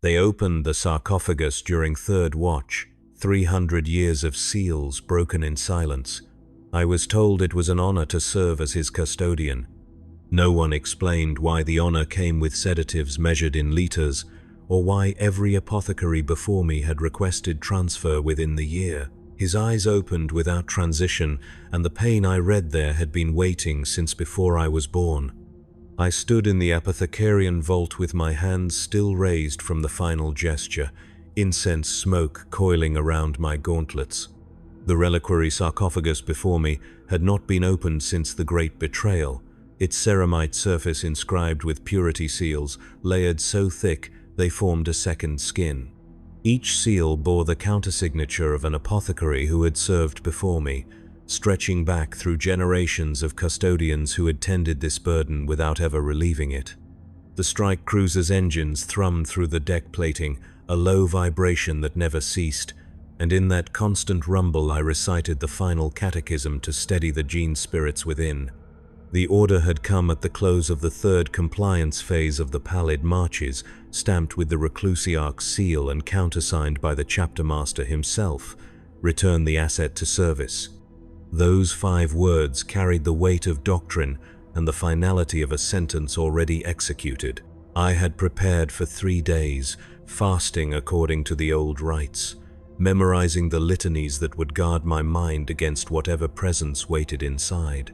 They opened the sarcophagus during third watch, 300 years of seals broken in silence. I was told it was an honor to serve as his custodian. No one explained why the honor came with sedatives measured in liters, or why every apothecary before me had requested transfer within the year. His eyes opened without transition, and the pain I read there had been waiting since before I was born. I stood in the apothecarian vault with my hands still raised from the final gesture, incense smoke coiling around my gauntlets. The reliquary sarcophagus before me had not been opened since the Great Betrayal, its ceramite surface inscribed with purity seals, layered so thick they formed a second skin. Each seal bore the countersignature of an apothecary who had served before me, stretching back through generations of custodians who had tended this burden without ever relieving it. The strike cruiser's engines thrummed through the deck plating, a low vibration that never ceased, and in that constant rumble I recited the final catechism to steady the gene spirits within. The order had come at the close of the third compliance phase of the Pallid Marches, stamped with the Reclusiarch's seal and countersigned by the chapter master himself. Return the asset to service. Those 5 words carried the weight of doctrine and the finality of a sentence already executed. I had prepared for 3 days, fasting according to the old rites, memorizing the litanies that would guard my mind against whatever presence waited inside.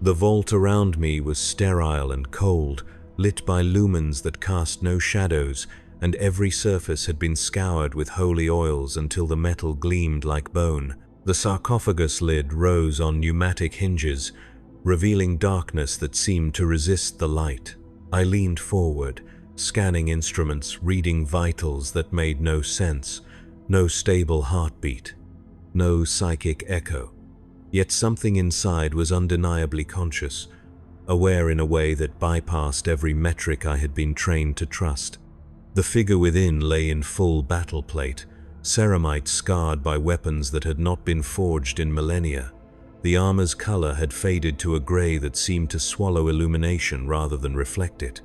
The vault around me was sterile and cold, lit by lumens that cast no shadows, and every surface had been scoured with holy oils until the metal gleamed like bone. The sarcophagus lid rose on pneumatic hinges, revealing darkness that seemed to resist the light. I leaned forward, scanning instruments, reading vitals that made no sense, no stable heartbeat, no psychic echo. Yet something inside was undeniably conscious, aware in a way that bypassed every metric I had been trained to trust. The figure within lay in full battle plate, ceramite scarred by weapons that had not been forged in millennia. The armor's color had faded to a gray that seemed to swallow illumination rather than reflect it.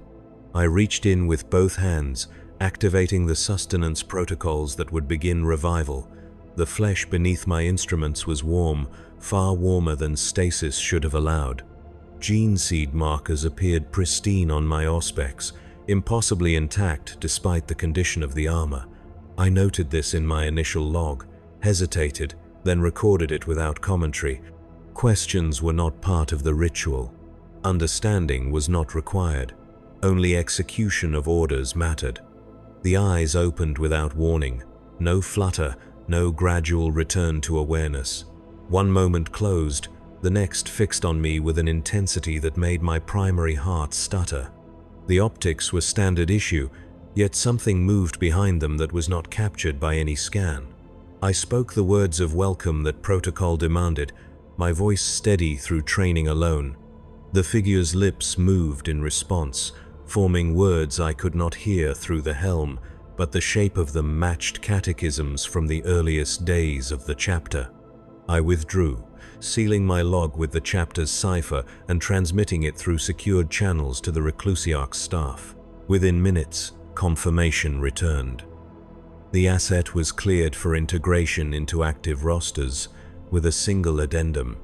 I reached in with both hands, activating the sustenance protocols that would begin revival. The flesh beneath my instruments was warm, far warmer than stasis should have allowed. Gene seed markers appeared pristine on my auspex, impossibly intact despite the condition of the armor. I noted this in my initial log, hesitated, then recorded it without commentary. Questions were not part of the ritual. Understanding was not required. Only execution of orders mattered. The eyes opened without warning. No flutter, no gradual return to awareness. One moment closed, the next fixed on me with an intensity that made my primary heart stutter. The optics were standard issue, yet something moved behind them that was not captured by any scan. I spoke the words of welcome that protocol demanded, my voice steady through training alone. The figure's lips moved in response, forming words I could not hear through the helm, but the shape of them matched catechisms from the earliest days of the chapter. I withdrew, sealing my log with the chapter's cipher and transmitting it through secured channels to the Reclusiarch's staff. Within minutes, confirmation returned. The asset was cleared for integration into active rosters, with a single addendum.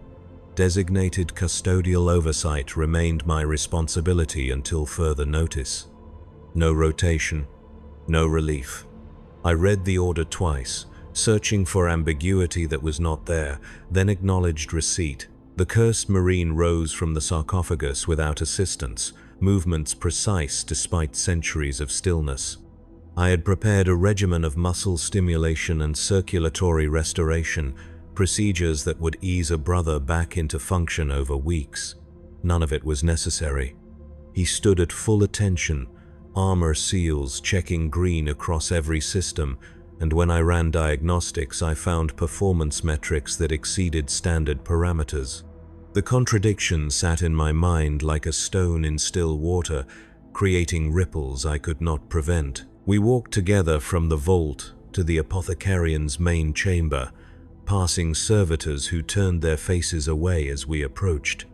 Designated custodial oversight remained my responsibility until further notice. No rotation, no relief. I read the order twice, searching for ambiguity that was not there, then acknowledged receipt. The cursed marine rose from the sarcophagus without assistance, movements precise despite centuries of stillness. I had prepared a regimen of muscle stimulation and circulatory restoration, procedures that would ease a brother back into function over weeks. None of it was necessary. He stood at full attention, armor seals checking green across every system, and when I ran diagnostics, I found performance metrics that exceeded standard parameters. The contradiction sat in my mind like a stone in still water, creating ripples I could not prevent. We walked together from the vault to the apothecarian's main chamber, passing servitors who turned their faces away as we approached.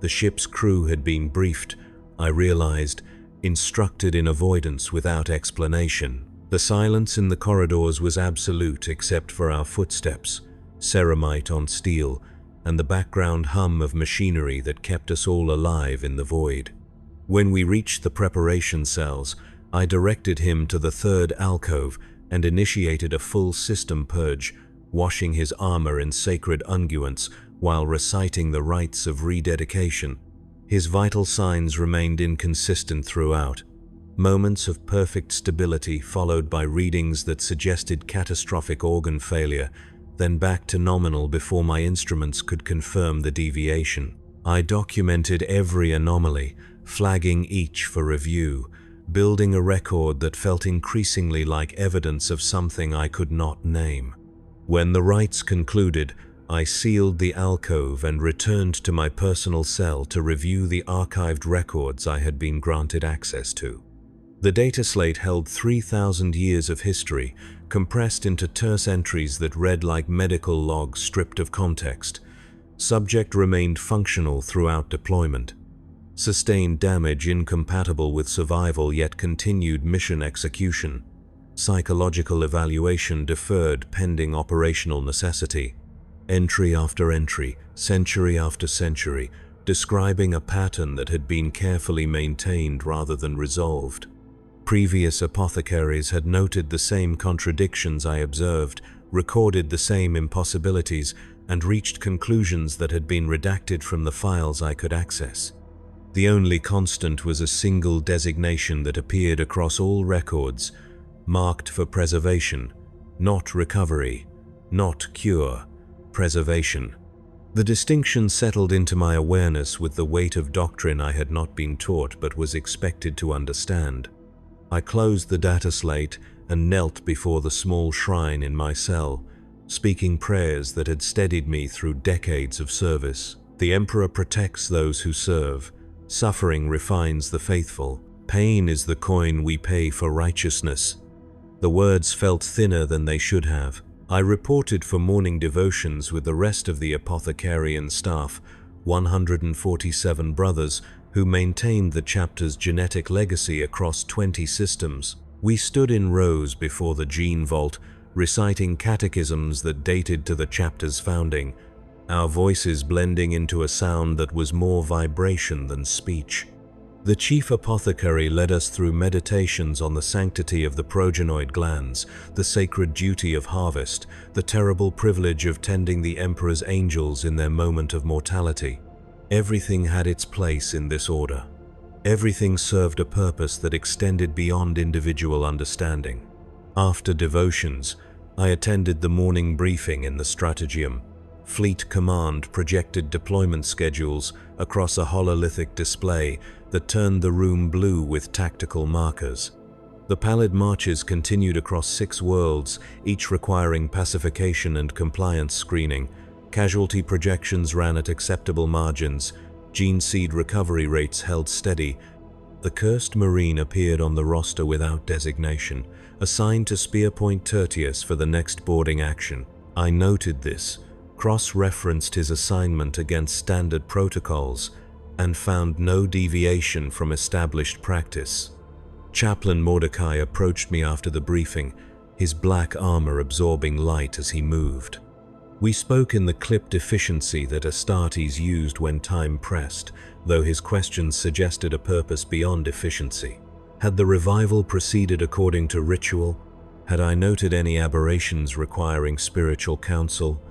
The ship's crew had been briefed, I realized, instructed in avoidance without explanation. The silence in the corridors was absolute except for our footsteps, ceramite on steel, and the background hum of machinery that kept us all alive in the void. When we reached the preparation cells, I directed him to the third alcove and initiated a full system purge, washing his armor in sacred unguents while reciting the rites of rededication. His vital signs remained inconsistent throughout. Moments of perfect stability followed by readings that suggested catastrophic organ failure, then back to nominal before my instruments could confirm the deviation. I documented every anomaly, flagging each for review, building a record that felt increasingly like evidence of something I could not name. When the rites concluded, I sealed the alcove and returned to my personal cell to review the archived records I had been granted access to. The data slate held 3,000 years of history, compressed into terse entries that read like medical logs stripped of context. Subject remained functional throughout deployment. Sustained damage incompatible with survival yet continued mission execution. Psychological evaluation deferred pending operational necessity. Entry after entry, century after century, describing a pattern that had been carefully maintained rather than resolved. Previous apothecaries had noted the same contradictions I observed, recorded the same impossibilities, and reached conclusions that had been redacted from the files I could access. The only constant was a single designation that appeared across all records, marked for preservation, not recovery, not cure, preservation. The distinction settled into my awareness with the weight of doctrine I had not been taught but was expected to understand. I closed the data slate and knelt before the small shrine in my cell, speaking prayers that had steadied me through decades of service. The Emperor protects those who serve. Suffering refines the faithful. Pain is the coin we pay for righteousness. The words felt thinner than they should have. I reported for morning devotions with the rest of the apothecarian staff, 147 brothers, who maintained the chapter's genetic legacy across 20 systems. We stood in rows before the gene vault, reciting catechisms that dated to the chapter's founding, our voices blending into a sound that was more vibration than speech. The chief apothecary led us through meditations on the sanctity of the progenoid glands, the sacred duty of harvest, the terrible privilege of tending the Emperor's angels in their moment of mortality. Everything had its place in this order. Everything served a purpose that extended beyond individual understanding. After devotions, I attended the morning briefing in the Strategium. Fleet Command projected deployment schedules across a hololithic display that turned the room blue with tactical markers. The pallid marches continued across 6 worlds, each requiring pacification and compliance screening. Casualty projections ran at acceptable margins. Gene seed recovery rates held steady. The cursed Marine appeared on the roster without designation, assigned to Spear Point Tertius for the next boarding action. I noted this, cross-referenced his assignment against standard protocols, and found no deviation from established practice. Chaplain Mordecai approached me after the briefing, his black armor absorbing light as he moved. We spoke in the clipped efficiency that Astartes used when time pressed, though his questions suggested a purpose beyond efficiency. Had the revival proceeded according to ritual? Had I noted any aberrations requiring spiritual counsel?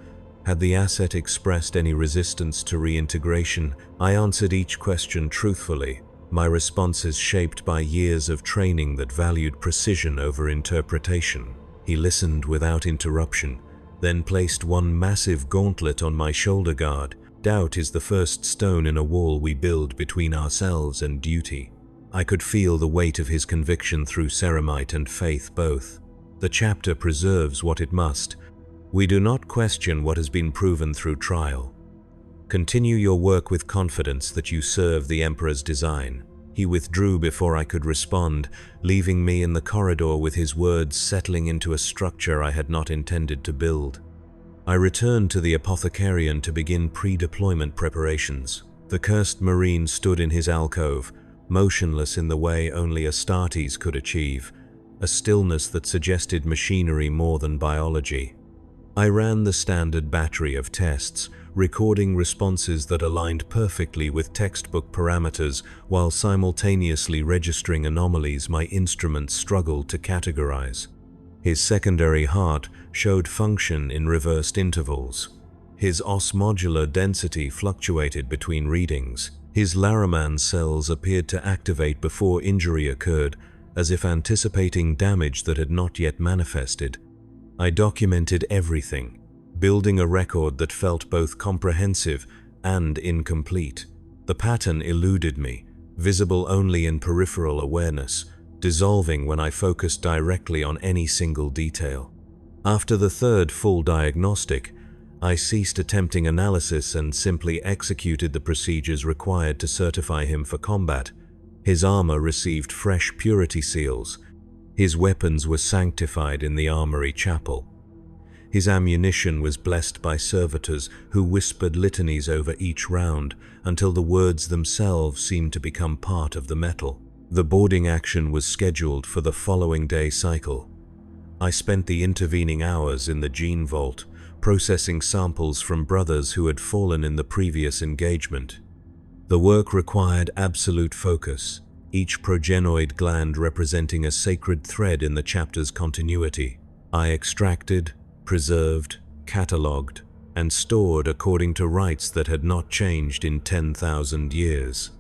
Had the asset expressed any resistance to reintegration? I answered each question truthfully, my responses shaped by years of training that valued precision over interpretation. He listened without interruption, then placed one massive gauntlet on my shoulder guard. Doubt is the first stone in a wall we build between ourselves and duty. I could feel the weight of his conviction through ceramite and faith both. The chapter preserves what it must. We do not question what has been proven through trial. Continue your work with confidence that you serve the Emperor's design. He withdrew before I could respond, leaving me in the corridor with his words settling into a structure I had not intended to build. I returned to the apothecarian to begin pre-deployment preparations. The cursed Marine stood in his alcove, motionless in the way only Astartes could achieve, a stillness that suggested machinery more than biology. I ran the standard battery of tests, recording responses that aligned perfectly with textbook parameters while simultaneously registering anomalies my instruments struggled to categorize. His secondary heart showed function in reversed intervals. His osmodular density fluctuated between readings. His Laraman cells appeared to activate before injury occurred, as if anticipating damage that had not yet manifested. I documented everything, building a record that felt both comprehensive and incomplete. The pattern eluded me, visible only in peripheral awareness, dissolving when I focused directly on any single detail. After the third full diagnostic, I ceased attempting analysis and simply executed the procedures required to certify him for combat. His armor received fresh purity seals. His weapons were sanctified in the armory chapel. His ammunition was blessed by servitors who whispered litanies over each round until the words themselves seemed to become part of the metal. The boarding action was scheduled for the following day cycle. I spent the intervening hours in the gene vault, processing samples from brothers who had fallen in the previous engagement. The work required absolute focus, each progenoid gland representing a sacred thread in the chapter's continuity. I extracted, preserved, catalogued, and stored according to rites that had not changed in 10,000 years.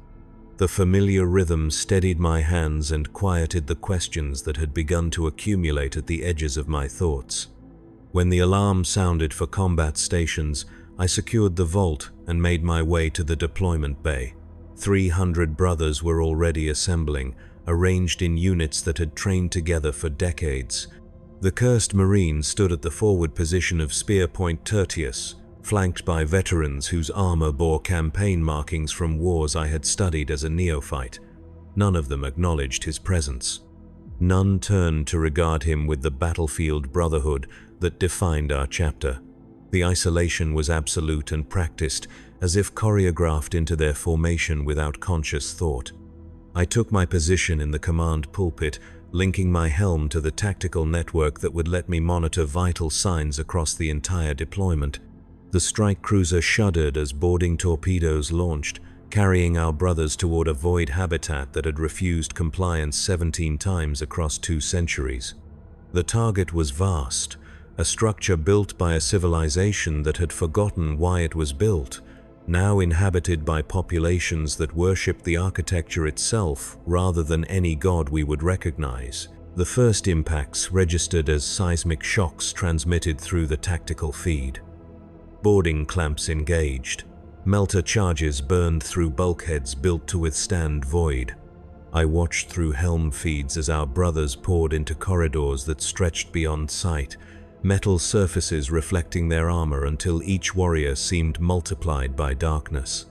The familiar rhythm steadied my hands and quieted the questions that had begun to accumulate at the edges of my thoughts. When the alarm sounded for combat stations, I secured the vault and made my way to the deployment bay. 300 brothers were already assembling, arranged in units that had trained together for decades. The cursed Marine stood at the forward position of Spear Point Tertius, flanked by veterans whose armor bore campaign markings from wars I had studied as a neophyte. None of them acknowledged his presence. None turned to regard him with the battlefield brotherhood that defined our chapter. The isolation was absolute and practiced, as if choreographed into their formation without conscious thought. I took my position in the command pulpit, linking my helm to the tactical network that would let me monitor vital signs across the entire deployment. The strike cruiser shuddered as boarding torpedoes launched, carrying our brothers toward a void habitat that had refused compliance 17 times across 2 centuries. The target was vast, a structure built by a civilization that had forgotten why it was built, now inhabited by populations that worshipped the architecture itself rather than any god we would recognize. The first impacts registered as seismic shocks transmitted through the tactical feed. Boarding clamps engaged. Melter charges burned through bulkheads built to withstand void. I watched through helm feeds as our brothers poured into corridors that stretched beyond sight, metal surfaces reflecting their armor until each warrior seemed multiplied by darkness.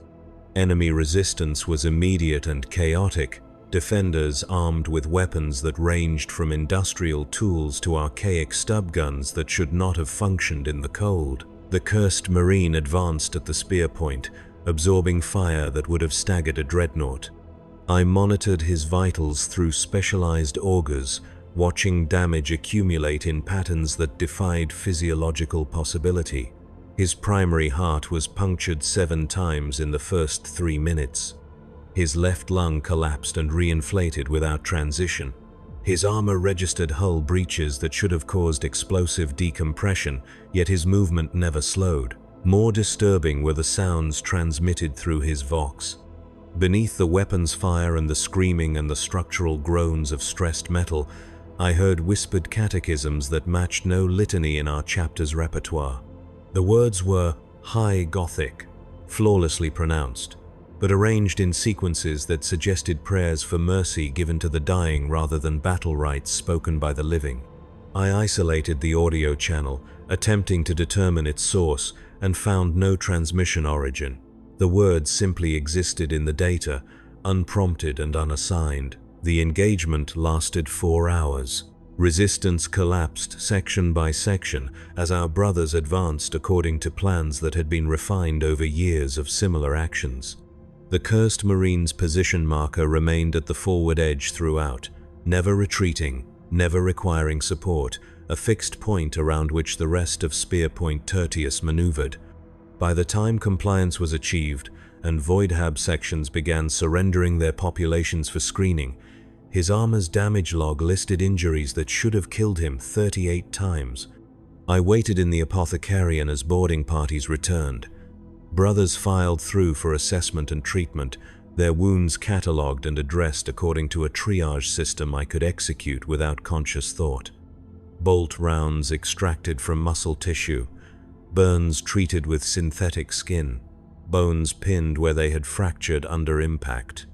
Enemy resistance was immediate and chaotic, defenders armed with weapons that ranged from industrial tools to archaic stub guns that should not have functioned in the cold. The cursed Marine advanced at the spear point, absorbing fire that would have staggered a dreadnought. I monitored his vitals through specialized augers, watching damage accumulate in patterns that defied physiological possibility. His primary heart was punctured 7 times in the first 3 minutes. His left lung collapsed and reinflated without transition. His armor registered hull breaches that should have caused explosive decompression, yet his movement never slowed. More disturbing were the sounds transmitted through his vox. Beneath the weapons fire and the screaming and the structural groans of stressed metal, I heard whispered catechisms that matched no litany in our chapter's repertoire. The words were High Gothic, flawlessly pronounced, but arranged in sequences that suggested prayers for mercy given to the dying rather than battle rites spoken by the living. I isolated the audio channel, attempting to determine its source, and found no transmission origin. The words simply existed in the data, unprompted and unassigned. The engagement lasted 4 hours. Resistance collapsed section by section as our brothers advanced according to plans that had been refined over years of similar actions. The cursed Marine's position marker remained at the forward edge throughout, never retreating. never requiring support, a fixed point around which the rest of Spear Point Tertius maneuvered. By the time compliance was achieved and Voidhab sections began surrendering their populations for screening, his armor's damage log listed injuries that should have killed him 38 times. I waited in the apothecarian as boarding parties returned. Brothers filed through for assessment and treatment, their wounds catalogued and addressed according to a triage system I could execute without conscious thought. Bolt rounds extracted from muscle tissue, burns treated with synthetic skin, bones pinned where they had fractured under impact.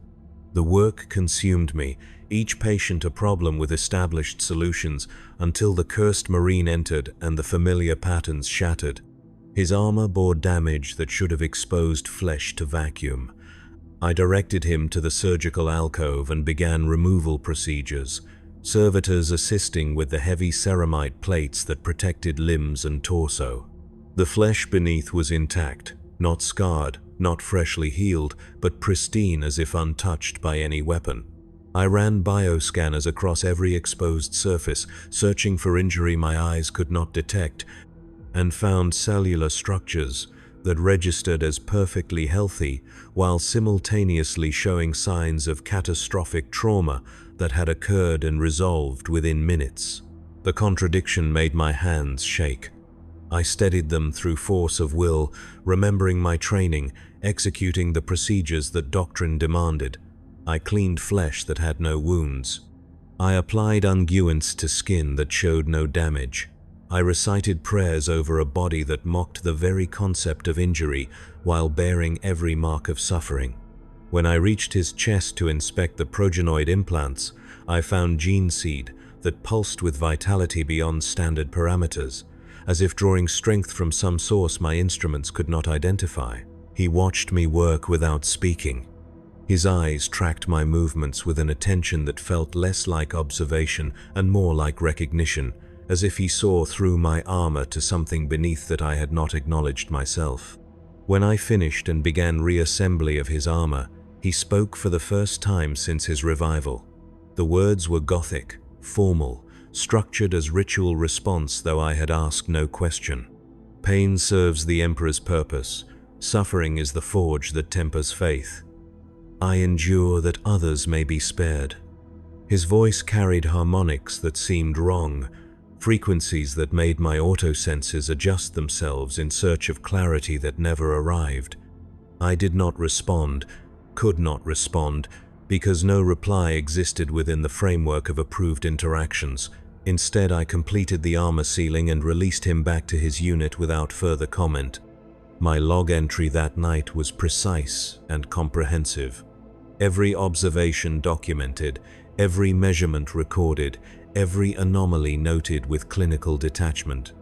The work consumed me, each patient a problem with established solutions, until the cursed Marine entered and the familiar patterns shattered. His armor bore damage that should have exposed flesh to vacuum. I directed him to the surgical alcove and began removal procedures, servitors assisting with the heavy ceramite plates that protected limbs and torso. The flesh beneath was intact, not scarred, not freshly healed, but pristine as if untouched by any weapon. I ran bioscanners across every exposed surface, searching for injury my eyes could not detect, and found cellular structures that registered as perfectly healthy while simultaneously showing signs of catastrophic trauma that had occurred and resolved within minutes. The contradiction made my hands shake. I steadied them through force of will, remembering my training, executing the procedures that doctrine demanded. I cleaned flesh that had no wounds. I applied unguents to skin that showed no damage. I recited prayers over a body that mocked the very concept of injury while bearing every mark of suffering. When I reached his chest to inspect the progenoid implants, I found gene seed that pulsed with vitality beyond standard parameters, as if drawing strength from some source my instruments could not identify. He watched me work without speaking. His eyes tracked my movements with an attention that felt less like observation and more like recognition, as if he saw through my armor to something beneath that I had not acknowledged myself. When I finished and began reassembly of his armor, he spoke for the first time since his revival. The words were Gothic, formal, structured as ritual response, though I had asked no question. Pain serves the Emperor's purpose. Suffering is the forge that tempers faith. I endure that others may be spared. His voice carried harmonics that seemed wrong, frequencies that made my autosenses adjust themselves in search of clarity that never arrived. I did not respond, could not respond, because no reply existed within the framework of approved interactions. Instead, I completed the armor sealing and released him back to his unit without further comment. My log entry that night was precise and comprehensive. Every observation documented, every measurement recorded, every anomaly noted with clinical detachment.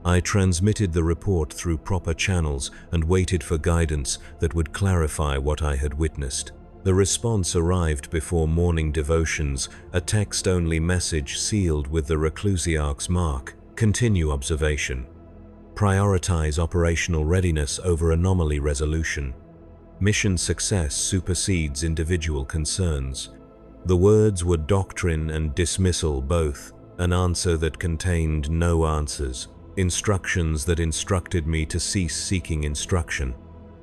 I transmitted the report through proper channels and waited for guidance that would clarify what I had witnessed. The response arrived before morning devotions, a text-only message sealed with the Reclusiarch's mark. Continue observation. Prioritize operational readiness over anomaly resolution. Mission success supersedes individual concerns. The words were doctrine and dismissal both, an answer that contained no answers, instructions that instructed me to cease seeking instruction.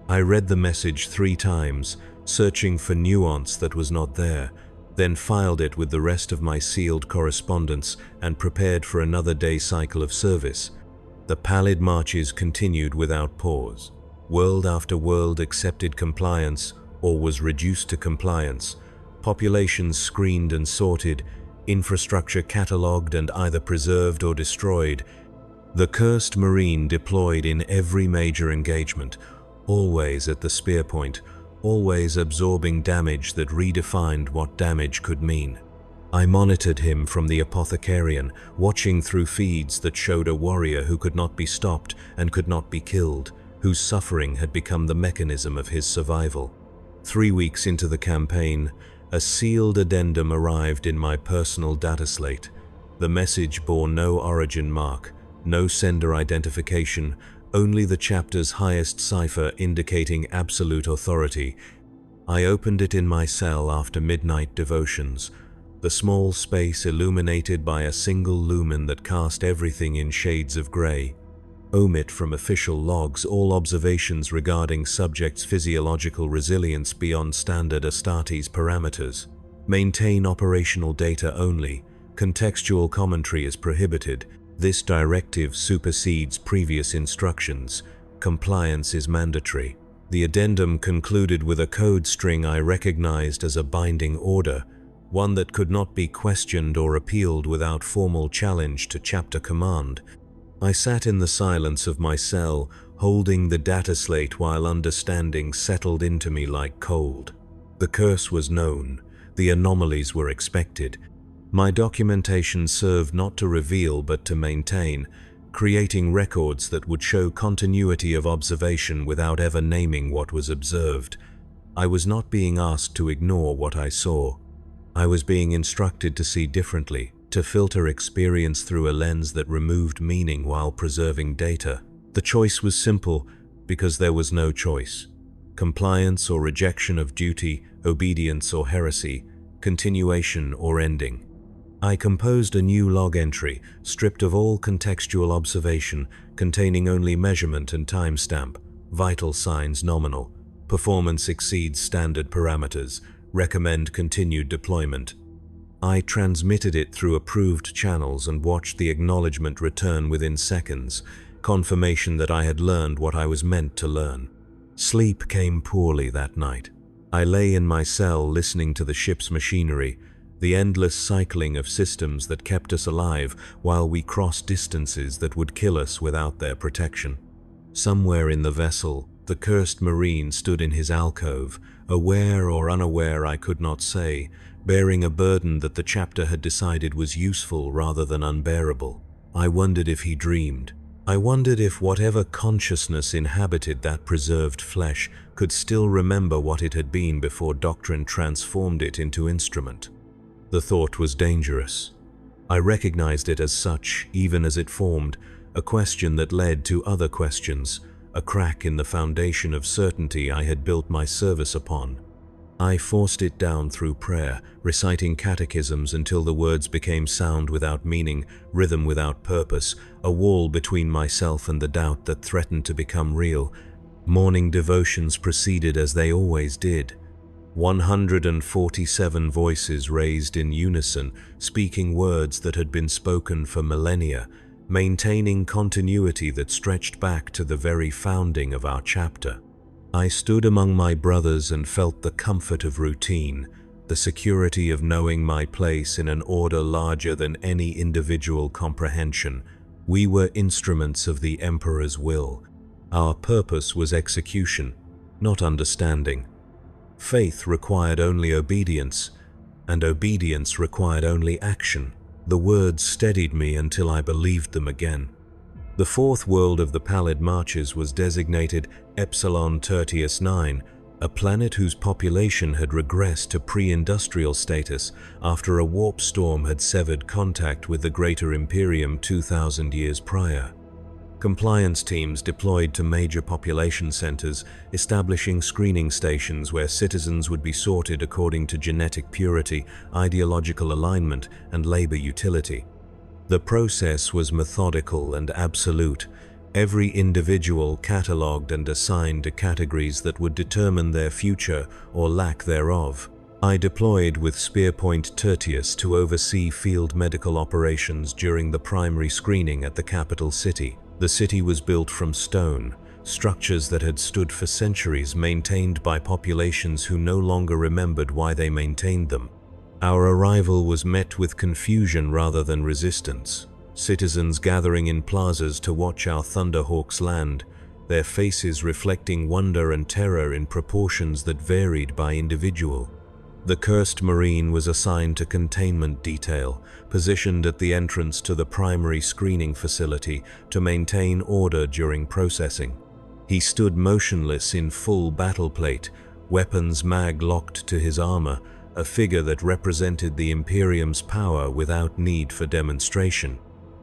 I read the message 3 times, searching for nuance that was not there, then filed it with the rest of my sealed correspondence and prepared for another day cycle of service. The pallid marches continued without pause. World after world accepted compliance or was reduced to compliance. Populations screened and sorted, infrastructure catalogued and either preserved or destroyed. The cursed Marine deployed in every major engagement, always at the spear point, always absorbing damage that redefined what damage could mean. I monitored him from the apothecarian, watching through feeds that showed a warrior who could not be stopped and could not be killed, whose suffering had become the mechanism of his survival. 3 weeks into the campaign, a sealed addendum arrived in my personal data slate. The message bore no origin mark, no sender identification, only the chapter's highest cipher indicating absolute authority. I opened it in my cell after midnight devotions. the small space illuminated by a single lumen that cast everything in shades of grey. Omit from official logs all observations regarding subjects' physiological resilience beyond standard Astartes parameters. Maintain operational data only. Contextual commentary is prohibited. This directive supersedes previous instructions. Compliance is mandatory. The addendum concluded with a code string I recognized as a binding order, one that could not be questioned or appealed without formal challenge to chapter command. I sat in the silence of my cell, holding the data slate while understanding settled into me like cold. The curse was known. The anomalies were expected. My documentation served not to reveal but to maintain, creating records that would show continuity of observation without ever naming what was observed. I was not being asked to ignore what I saw. I was being instructed to see differently, to filter experience through a lens that removed meaning while preserving data. The choice was simple because there was no choice. Compliance or rejection of duty, obedience or heresy, continuation or ending. I composed a new log entry, stripped of all contextual observation, containing only measurement and timestamp, vital signs nominal, performance exceeds standard parameters, recommend continued deployment. I transmitted it through approved channels and watched the acknowledgement return within seconds, confirmation that I had learned what I was meant to learn. Sleep came poorly that night. I lay in my cell listening to the ship's machinery, the endless cycling of systems that kept us alive while we crossed distances that would kill us without their protection. Somewhere in the vessel, the cursed marine stood in his alcove, aware or unaware I could not say, bearing a burden that the chapter had decided was useful rather than unbearable. I wondered if he dreamed. I wondered if whatever consciousness inhabited that preserved flesh could still remember what it had been before doctrine transformed it into instrument. The thought was dangerous. I recognized it as such, even as it formed, a question that led to other questions, a crack in the foundation of certainty I had built my service upon. I forced it down through prayer, reciting catechisms until the words became sound without meaning, rhythm without purpose, a wall between myself and the doubt that threatened to become real. Morning devotions proceeded as they always did. 147 voices raised in unison, speaking words that had been spoken for millennia, maintaining continuity that stretched back to the very founding of our chapter. I stood among my brothers and felt the comfort of routine, the security of knowing my place in an order larger than any individual comprehension. We were instruments of the Emperor's will. Our purpose was execution, not understanding. Faith required only obedience, and obedience required only action. The words steadied me until I believed them again. The fourth world of the Pallid Marches was designated Epsilon Tertius 9, a planet whose population had regressed to pre-industrial status after a warp storm had severed contact with the Greater Imperium 2,000 years prior. Compliance teams deployed to major population centers, establishing screening stations where citizens would be sorted according to genetic purity, ideological alignment, and labor utility. The process was methodical and absolute, every individual catalogued and assigned to categories that would determine their future or lack thereof. I deployed with Spearpoint Tertius to oversee field medical operations during the primary screening at the capital city. The city was built from stone, structures that had stood for centuries maintained by populations who no longer remembered why they maintained them. Our arrival was met with confusion rather than resistance. Citizens gathering in plazas to watch our Thunderhawks land, their faces reflecting wonder and terror in proportions that varied by individual. The cursed marine was assigned to containment detail, positioned at the entrance to the primary screening facility to maintain order during processing. He stood motionless in full battle plate, weapons mag-locked to his armor, a figure that represented the Imperium's power without need for demonstration.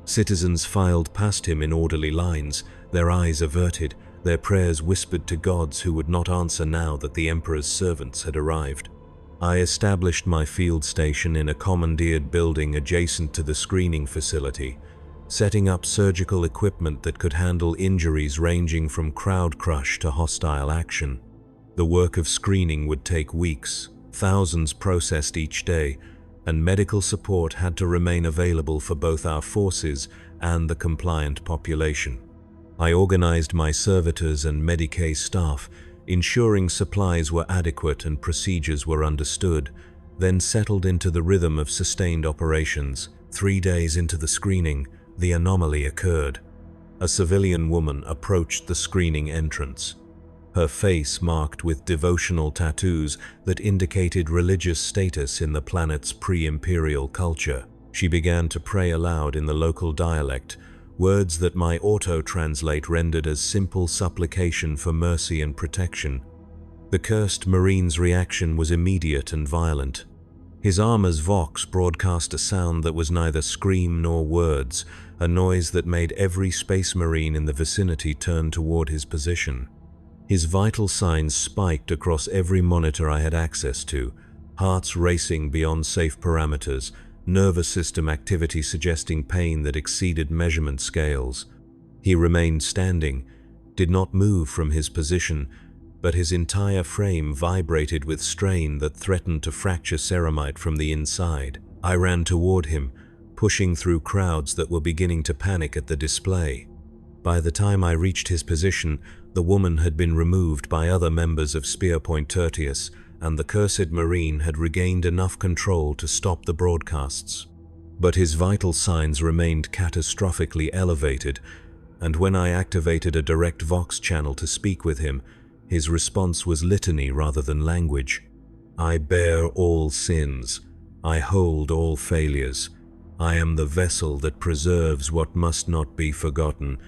Citizens filed past him in orderly lines, their eyes averted, their prayers whispered to gods who would not answer now that the Emperor's servants had arrived. I established my field station in a commandeered building adjacent to the screening facility, setting up surgical equipment that could handle injuries ranging from crowd crush to hostile action. The work of screening would take weeks, thousands processed each day, and medical support had to remain available for both our forces and the compliant population. I organized my servitors and Medicae staff, ensuring supplies were adequate and procedures were understood, then settled into the rhythm of sustained operations. 3 days into the screening, the anomaly occurred. A civilian woman approached the screening entrance. Her face marked with devotional tattoos that indicated religious status in the planet's pre-imperial culture. She began to pray aloud in the local dialect, words that my auto-translate rendered as simple supplication for mercy and protection. The cursed Marine's reaction was immediate and violent. His armor's vox broadcast a sound that was neither scream nor words, a noise that made every space marine in the vicinity turn toward his position. His vital signs spiked across every monitor I had access to, hearts racing beyond safe parameters, nervous system activity suggesting pain that exceeded measurement scales. He remained standing, did not move from his position, but his entire frame vibrated with strain that threatened to fracture ceramite from the inside. I ran toward him, pushing through crowds that were beginning to panic at the display. By the time I reached his position, the woman had been removed by other members of Spearpoint Tertius, and the cursed Marine had regained enough control to stop the broadcasts. But his vital signs remained catastrophically elevated, and when I activated a direct Vox channel to speak with him, his response was litany rather than language. I bear all sins. I hold all failures. I am the vessel that preserves what must not be forgotten.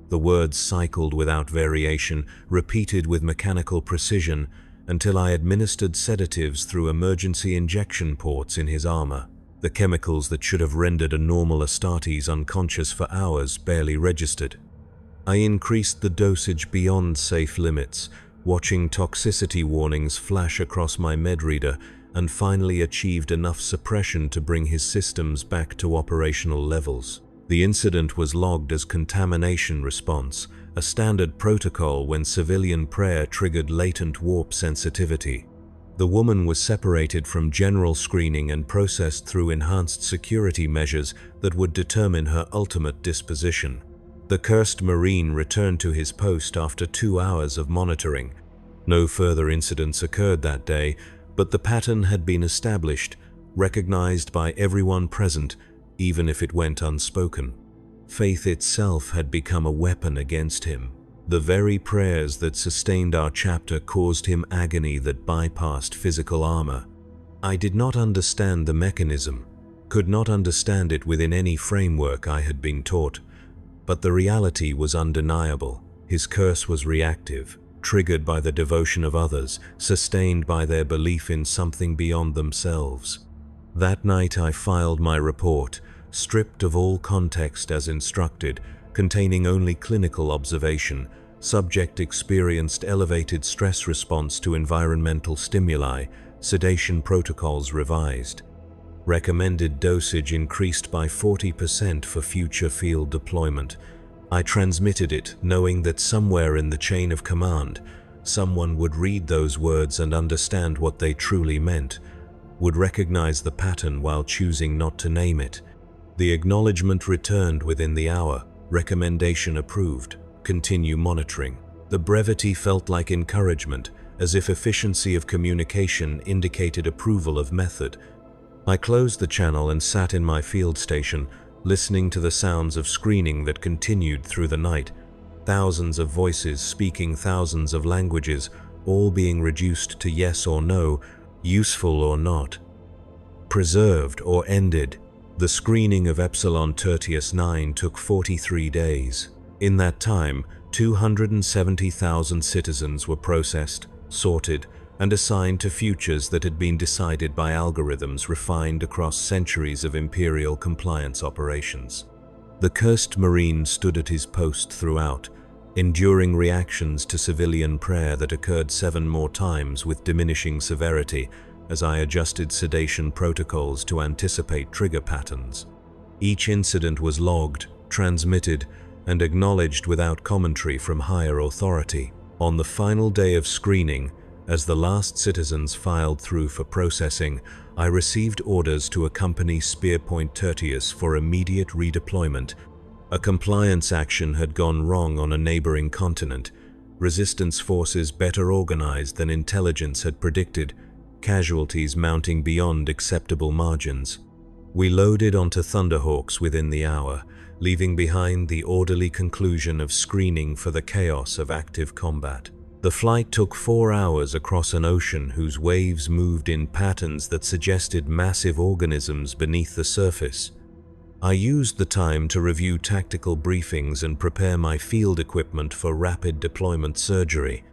The words cycled without variation, repeated with mechanical precision, until I administered sedatives through emergency injection ports in his armor. The chemicals that should have rendered a normal Astartes unconscious for hours barely registered. I increased the dosage beyond safe limits, watching toxicity warnings flash across my medreader, and finally achieved enough suppression to bring his systems back to operational levels. The incident was logged as contamination response, a standard protocol when civilian prayer triggered latent warp sensitivity. The woman was separated from general screening and processed through enhanced security measures that would determine her ultimate disposition. The cursed Marine returned to his post after 2 hours of monitoring. No further incidents occurred that day, but the pattern had been established, recognized by everyone present, even if it went unspoken. Faith itself had become a weapon against him. The very prayers that sustained our chapter caused him agony that bypassed physical armor. I did not understand the mechanism, could not understand it within any framework I had been taught. But the reality was undeniable. His curse was reactive, triggered by the devotion of others, sustained by their belief in something beyond themselves. That night I filed my report, stripped of all context as instructed, containing only clinical observation. Subject experienced elevated stress response to environmental stimuli, sedation protocols revised. Recommended dosage increased by 40% for future field deployment. I transmitted it, knowing that somewhere in the chain of command, someone would read those words and understand what they truly meant, would recognize the pattern while choosing not to name it. The acknowledgement returned within the hour. Recommendation approved. Continue monitoring. The brevity felt like encouragement, as if efficiency of communication indicated approval of method. I closed the channel and sat in my field station, listening to the sounds of screening that continued through the night. Thousands of voices speaking thousands of languages, all being reduced to yes or no, useful or not, preserved or ended. The screening of Epsilon Tertius 9 took 43 days. In that time, 270,000 citizens were processed, sorted, and assigned to futures that had been decided by algorithms refined across centuries of Imperial compliance operations. The cursed Marine stood at his post throughout, enduring reactions to civilian prayer that occurred 7 more times with diminishing severity, as I adjusted sedation protocols to anticipate trigger patterns. Each incident was logged, transmitted, and acknowledged without commentary from higher authority. On the final day of screening, as the last citizens filed through for processing, I received orders to accompany Spearpoint Tertius for immediate redeployment. A compliance action had gone wrong on a neighboring continent. Resistance forces better organized than intelligence had predicted, casualties mounting beyond acceptable margins. We loaded onto Thunderhawks within the hour, leaving behind the orderly conclusion of screening for the chaos of active combat. The flight took 4 hours across an ocean whose waves moved in patterns that suggested massive organisms beneath the surface. I used the time to review tactical briefings and prepare my field equipment for rapid deployment surgery.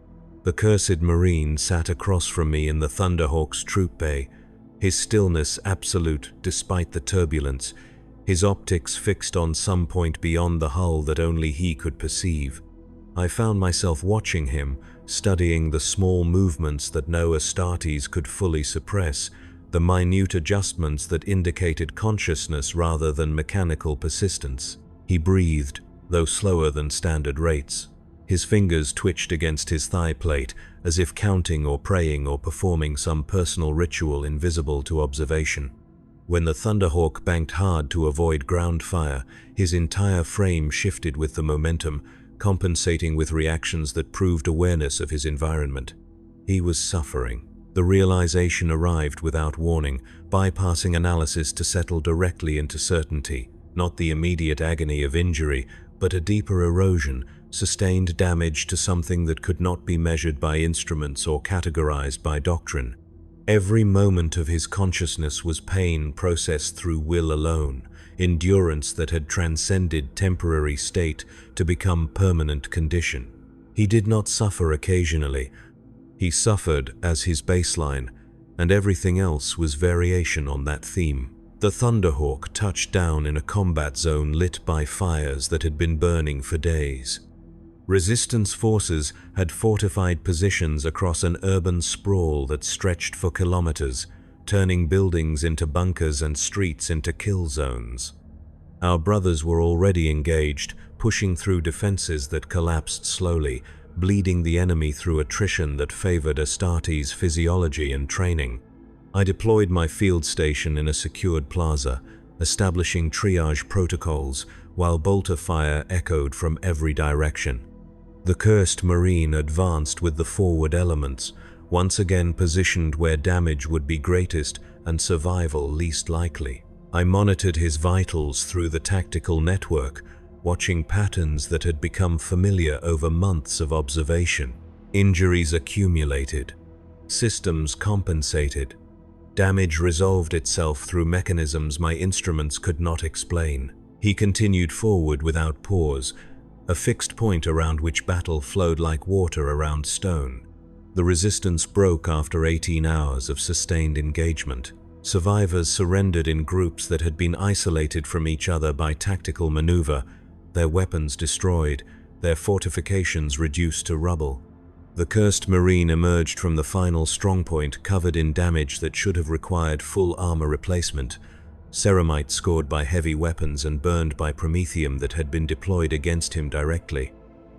The cursed Marine sat across from me in the Thunderhawk's troop bay, his stillness absolute despite the turbulence, his optics fixed on some point beyond the hull that only he could perceive. I found myself watching him, studying the small movements that no Astartes could fully suppress, the minute adjustments that indicated consciousness rather than mechanical persistence. He breathed, though slower than standard rates. His fingers twitched against his thigh plate, as if counting or praying or performing some personal ritual invisible to observation. When the Thunderhawk banked hard to avoid ground fire, his entire frame shifted with the momentum, compensating with reactions that proved awareness of his environment. He was suffering. The realization arrived without warning, bypassing analysis to settle directly into certainty, not the immediate agony of injury, but a deeper erosion, sustained damage to something that could not be measured by instruments or categorized by doctrine. Every moment of his consciousness was pain processed through will alone, endurance that had transcended temporary state to become permanent condition. He did not suffer occasionally. He suffered as his baseline, and everything else was variation on that theme. The Thunderhawk touched down in a combat zone lit by fires that had been burning for days. Resistance forces had fortified positions across an urban sprawl that stretched for kilometers, turning buildings into bunkers and streets into kill zones. Our brothers were already engaged, pushing through defenses that collapsed slowly, bleeding the enemy through attrition that favored Astartes' physiology and training. I deployed my field station in a secured plaza, establishing triage protocols, while bolter fire echoed from every direction. The cursed Marine advanced with the forward elements, once again positioned where damage would be greatest and survival least likely. I monitored his vitals through the tactical network, watching patterns that had become familiar over months of observation. Injuries accumulated. Systems compensated. Damage resolved itself through mechanisms my instruments could not explain. He continued forward without pause, a fixed point around which battle flowed like water around stone. The resistance broke after 18 hours of sustained engagement. Survivors surrendered in groups that had been isolated from each other by tactical maneuver, their weapons destroyed, their fortifications reduced to rubble. The cursed Marine emerged from the final strongpoint covered in damage that should have required full armor replacement, ceramite scored by heavy weapons and burned by promethium that had been deployed against him directly.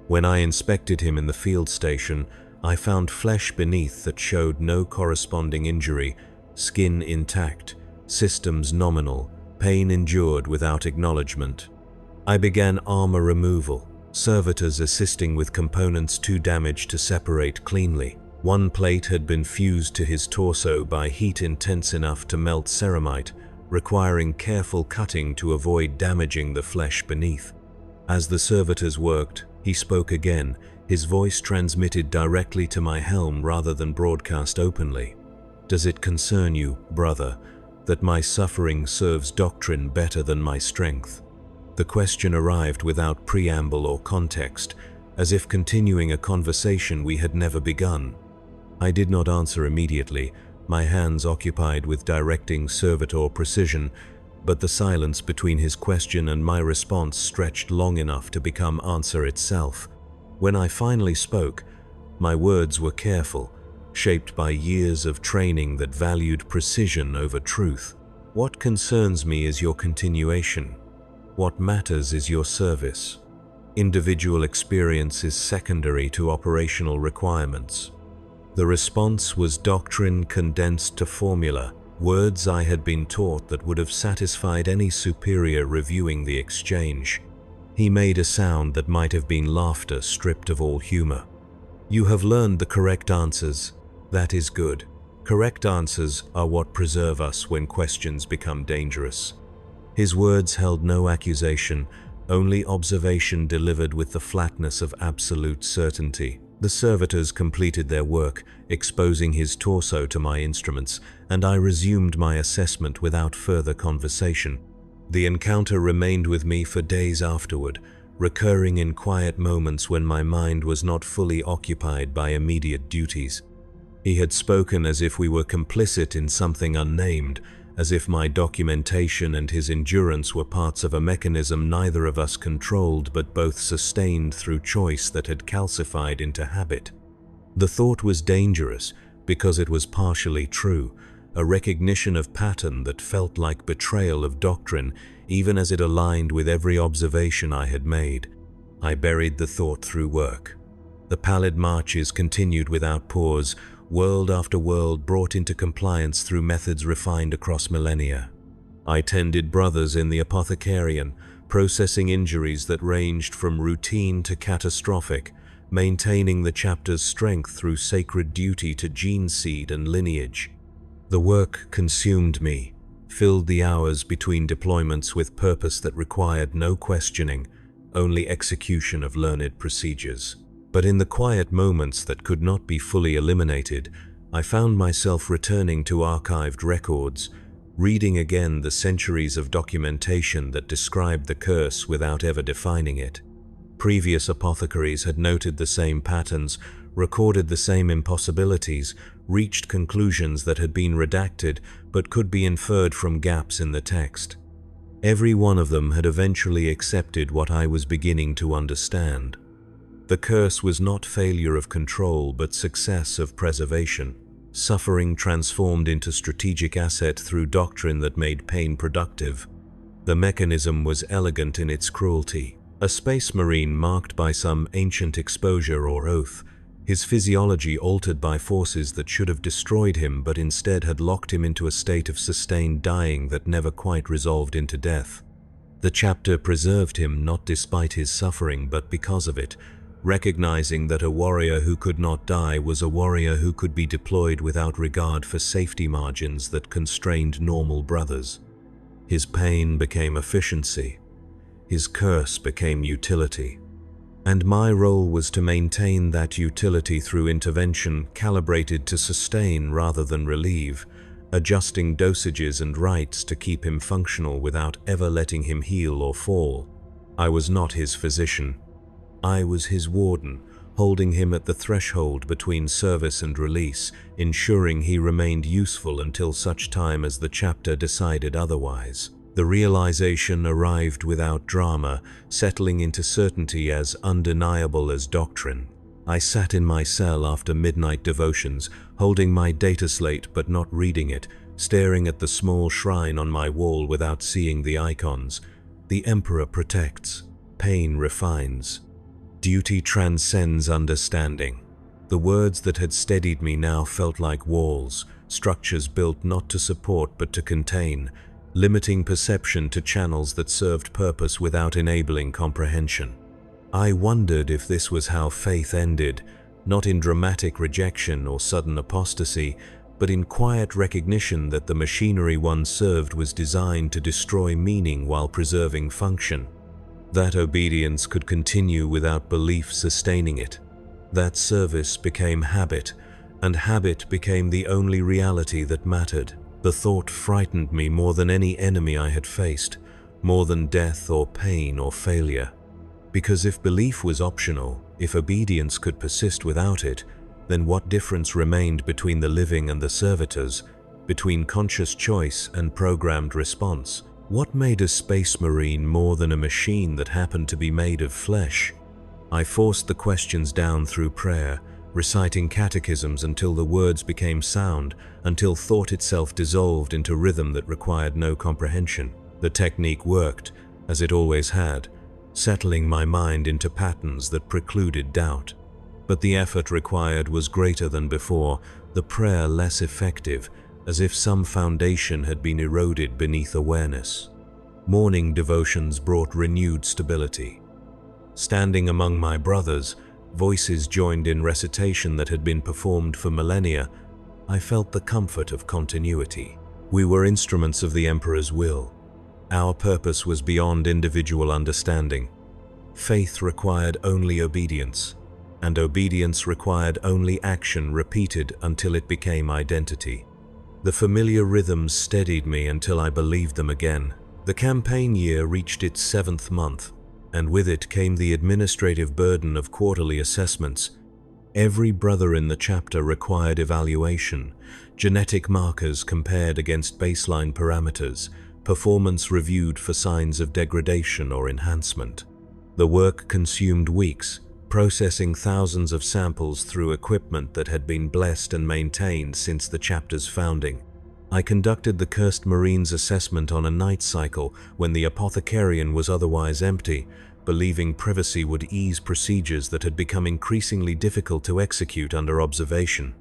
When I inspected him in the field station, I found flesh beneath that showed no corresponding injury, skin intact, systems nominal, pain endured without acknowledgement. I began armor removal, servitors assisting with components too damaged to separate cleanly. One plate had been fused to his torso by heat intense enough to melt ceramite, requiring careful cutting to avoid damaging the flesh beneath. As the servitors worked, he spoke again, his voice transmitted directly to my helm rather than broadcast openly. "Does it concern you, brother, that my suffering serves doctrine better than my strength?" The question arrived without preamble or context, as if continuing a conversation we had never begun. I did not answer immediately, my hands occupied with directing servitor precision, but the silence between his question and my response stretched long enough to become answer itself. When I finally spoke, my words were careful, shaped by years of training that valued precision over truth. What concerns me is your continuation. What matters is your service. Individual experience is secondary to operational requirements. The response was doctrine condensed to formula, words I had been taught that would have satisfied any superior reviewing the exchange. He made a sound that might have been laughter stripped of all humor. You have learned the correct answers. That is good. Correct answers are what preserve us when questions become dangerous. His words held no accusation, only observation delivered with the flatness of absolute certainty. The servitors completed their work, exposing his torso to my instruments, and I resumed my assessment without further conversation. The encounter remained with me for days afterward, recurring in quiet moments when my mind was not fully occupied by immediate duties. He had spoken as if we were complicit in something unnamed, as if my documentation and his endurance were parts of a mechanism neither of us controlled but both sustained through choice that had calcified into habit. The thought was dangerous because it was partially true, a recognition of pattern that felt like betrayal of doctrine even as it aligned with every observation I had made. I buried the thought through work. The pallid marches continued without pause, world after world brought into compliance through methods refined across millennia. I tended brothers in the apothecarian, processing injuries that ranged from routine to catastrophic, maintaining the chapter's strength through sacred duty to gene seed and lineage. The work consumed me, filled the hours between deployments with purpose that required no questioning, only execution of learned procedures. But in the quiet moments that could not be fully eliminated, I found myself returning to archived records, reading again the centuries of documentation that described the curse without ever defining it. Previous apothecaries had noted the same patterns, recorded the same impossibilities, reached conclusions that had been redacted but could be inferred from gaps in the text. Every one of them had eventually accepted what I was beginning to understand. The curse was not failure of control but success of preservation. Suffering transformed into strategic asset through doctrine that made pain productive. The mechanism was elegant in its cruelty. A space marine marked by some ancient exposure or oath, his physiology altered by forces that should have destroyed him but instead had locked him into a state of sustained dying that never quite resolved into death. The chapter preserved him not despite his suffering but because of it, recognizing that a warrior who could not die was a warrior who could be deployed without regard for safety margins that constrained normal brothers. His pain became efficiency. His curse became utility. And my role was to maintain that utility through intervention calibrated to sustain rather than relieve, adjusting dosages and rites to keep him functional without ever letting him heal or fall. I was not his physician. I was his warden, holding him at the threshold between service and release, ensuring he remained useful until such time as the chapter decided otherwise. The realization arrived without drama, settling into certainty as undeniable as doctrine. I sat in my cell after midnight devotions, holding my data slate but not reading it, staring at the small shrine on my wall without seeing the icons. The Emperor protects, pain refines. Duty transcends understanding. The words that had steadied me now felt like walls, structures built not to support but to contain, limiting perception to channels that served purpose without enabling comprehension. I wondered if this was how faith ended, not in dramatic rejection or sudden apostasy, but in quiet recognition that the machinery one served was designed to destroy meaning while preserving function. That obedience could continue without belief sustaining it. That service became habit, and habit became the only reality that mattered. The thought frightened me more than any enemy I had faced, more than death or pain or failure. Because if belief was optional, if obedience could persist without it, then what difference remained between the living and the servitors, between conscious choice and programmed response? What made a space marine more than a machine that happened to be made of flesh? I forced the questions down through prayer, reciting catechisms until the words became sound, until thought itself dissolved into rhythm that required no comprehension. The technique worked, as it always had, settling my mind into patterns that precluded doubt. But the effort required was greater than before, the prayer less effective, as if some foundation had been eroded beneath awareness. Morning devotions brought renewed stability. Standing among my brothers, voices joined in recitation that had been performed for millennia. I felt the comfort of continuity. We were instruments of the Emperor's will. Our purpose was beyond individual understanding. Faith required only obedience, and obedience required only action repeated until it became identity. The familiar rhythms steadied me until I believed them again. The campaign year reached its 7th month, and with it came the administrative burden of quarterly assessments. Every brother in the chapter required evaluation, genetic markers compared against baseline parameters, performance reviewed for signs of degradation or enhancement. The work consumed weeks, processing thousands of samples through equipment that had been blessed and maintained since the chapter's founding. I conducted the Cursed Marine's assessment on a night cycle when the apothecarian was otherwise empty, believing privacy would ease procedures that had become increasingly difficult to execute under observation.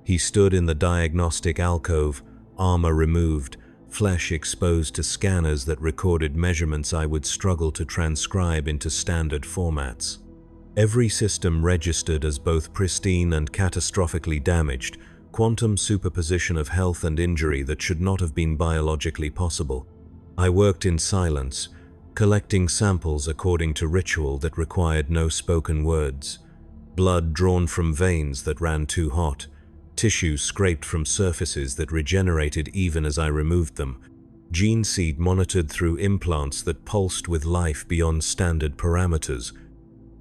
He stood in the diagnostic alcove, armor removed, flesh exposed to scanners that recorded measurements I would struggle to transcribe into standard formats. Every system registered as both pristine and catastrophically damaged, quantum superposition of health and injury that should not have been biologically possible. I worked in silence, collecting samples according to ritual that required no spoken words. Blood drawn from veins that ran too hot, tissue scraped from surfaces that regenerated even as I removed them, gene seed monitored through implants that pulsed with life beyond standard parameters.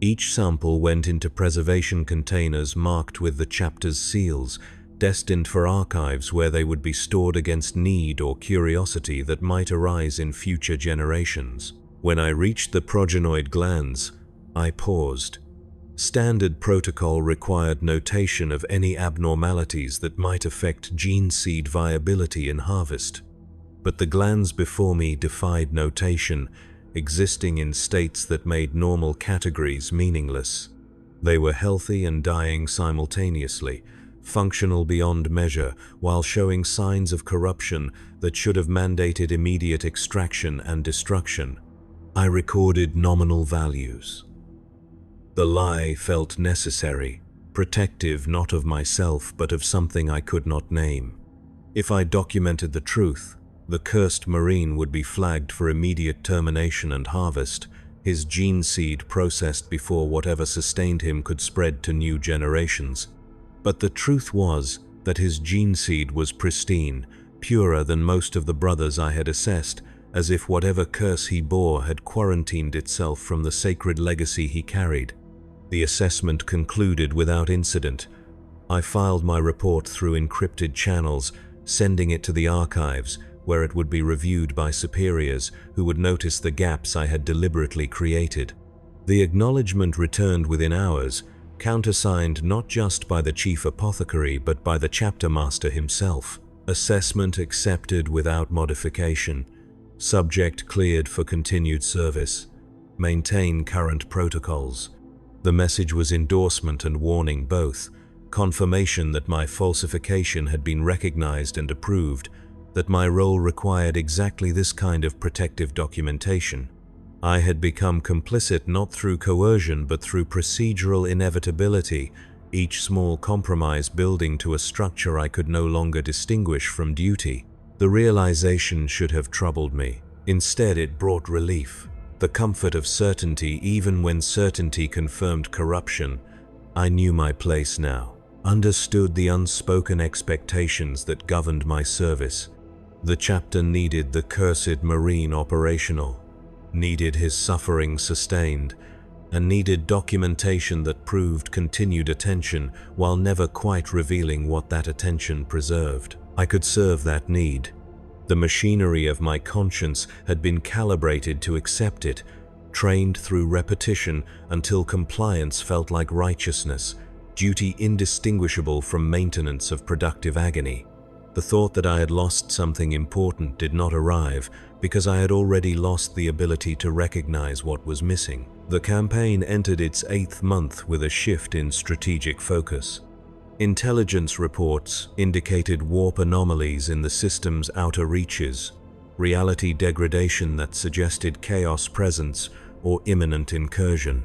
Each sample went into preservation containers marked with the chapter's seals, destined for archives where they would be stored against need or curiosity that might arise in future generations. When I reached the progenoid glands, I paused. Standard protocol required notation of any abnormalities that might affect gene seed viability in harvest. But the glands before me defied notation, existing in states that made normal categories meaningless. They were healthy and dying simultaneously, functional beyond measure, while showing signs of corruption that should have mandated immediate extraction and destruction. I recorded nominal values. The lie felt necessary, protective not of myself but of something I could not name. If I documented the truth, the cursed marine would be flagged for immediate termination and harvest, his gene seed processed before whatever sustained him could spread to new generations. But the truth was that his gene seed was pristine, purer than most of the brothers I had assessed, as if whatever curse he bore had quarantined itself from the sacred legacy he carried. The assessment concluded without incident. I filed my report through encrypted channels, sending it to the archives, where it would be reviewed by superiors who would notice the gaps I had deliberately created. The acknowledgement returned within hours, countersigned not just by the chief apothecary but by the chapter master himself. Assessment accepted without modification. Subject cleared for continued service. Maintain current protocols. The message was endorsement and warning both, confirmation that my falsification had been recognized and approved, that my role required exactly this kind of protective documentation. I had become complicit not through coercion but through procedural inevitability, each small compromise building to a structure I could no longer distinguish from duty. The realization should have troubled me. Instead, it brought relief. The comfort of certainty even when certainty confirmed corruption. I knew my place now, understood the unspoken expectations that governed my service. The chapter needed the cursed marine operational, needed his suffering sustained, and needed documentation that proved continued attention while never quite revealing what that attention preserved. I could serve that need. The machinery of my conscience had been calibrated to accept it, trained through repetition until compliance felt like righteousness, duty indistinguishable from maintenance of productive agony. The thought that I had lost something important did not arrive because I had already lost the ability to recognize what was missing. The campaign entered its 8th month with a shift in strategic focus. Intelligence reports indicated warp anomalies in the system's outer reaches, reality degradation that suggested chaos presence or imminent incursion.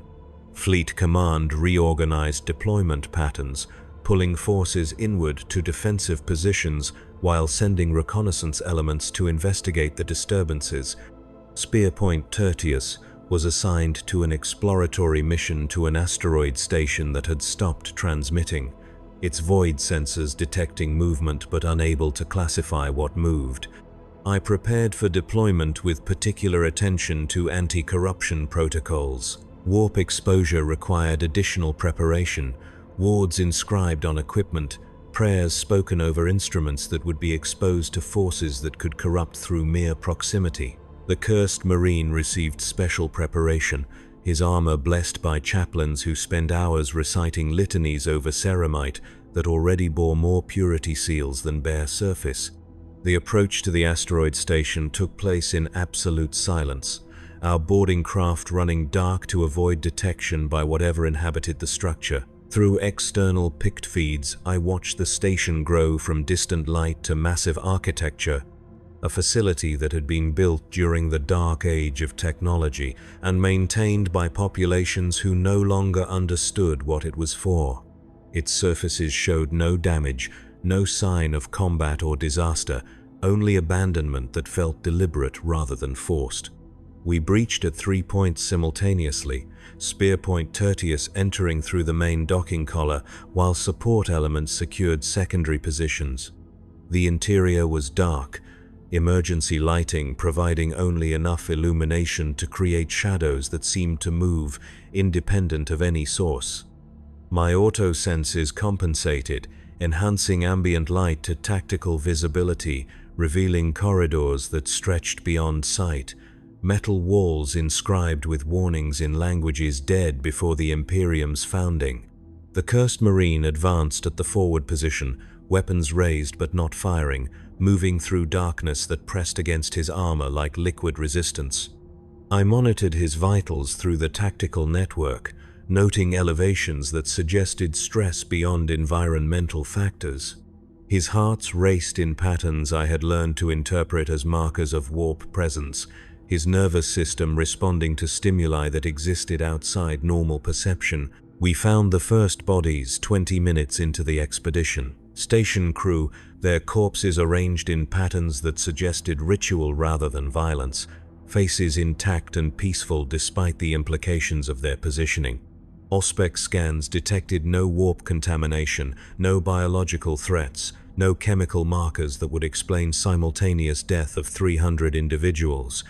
Fleet Command reorganized deployment patterns, pulling forces inward to defensive positions while sending reconnaissance elements to investigate the disturbances. Spearpoint Tertius was assigned to an exploratory mission to an asteroid station that had stopped transmitting, its void sensors detecting movement but unable to classify what moved. I prepared for deployment with particular attention to anti-corruption protocols. Warp exposure required additional preparation, wards inscribed on equipment, prayers spoken over instruments that would be exposed to forces that could corrupt through mere proximity. The cursed Marine received special preparation, his armor blessed by chaplains who spent hours reciting litanies over ceramite that already bore more purity seals than bare surface. The approach to the asteroid station took place in absolute silence, our boarding craft running dark to avoid detection by whatever inhabited the structure. Through external pict feeds, I watched the station grow from distant light to massive architecture, a facility that had been built during the dark age of technology and maintained by populations who no longer understood what it was for. Its surfaces showed no damage, no sign of combat or disaster, only abandonment that felt deliberate rather than forced. We breached at 3 points simultaneously, Spearpoint Tertius entering through the main docking collar while support elements secured secondary positions. The interior was dark, emergency lighting providing only enough illumination to create shadows that seemed to move independent of any source. My auto senses compensated, enhancing ambient light to tactical visibility, revealing corridors that stretched beyond sight, metal walls inscribed with warnings in languages dead before the Imperium's founding. The cursed Marine advanced at the forward position, weapons raised but not firing, moving through darkness that pressed against his armor like liquid resistance. I monitored his vitals through the tactical network, noting elevations that suggested stress beyond environmental factors. His heart raced in patterns I had learned to interpret as markers of warp presence, his nervous system responding to stimuli that existed outside normal perception. We found the first bodies 20 minutes into the expedition. Station crew, their corpses arranged in patterns that suggested ritual rather than violence, faces intact and peaceful despite the implications of their positioning. Auspex scans detected no warp contamination, no biological threats, no chemical markers that would explain simultaneous death of 300 individuals.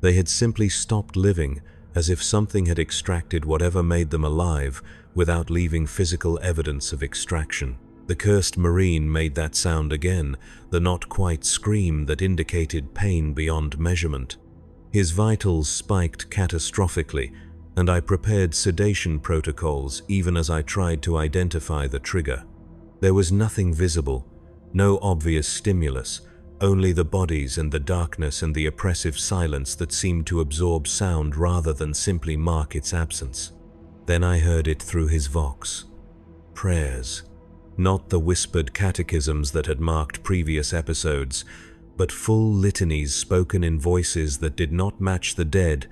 They had simply stopped living, as if something had extracted whatever made them alive without leaving physical evidence of extraction. The cursed Marine made that sound again, the not-quite scream that indicated pain beyond measurement. His vitals spiked catastrophically, and I prepared sedation protocols even as I tried to identify the trigger. There was nothing visible, no obvious stimulus, only the bodies and the darkness and the oppressive silence that seemed to absorb sound rather than simply mark its absence. Then I heard it through his vox. Prayers. Not the whispered catechisms that had marked previous episodes, but full litanies spoken in voices that did not match the dead,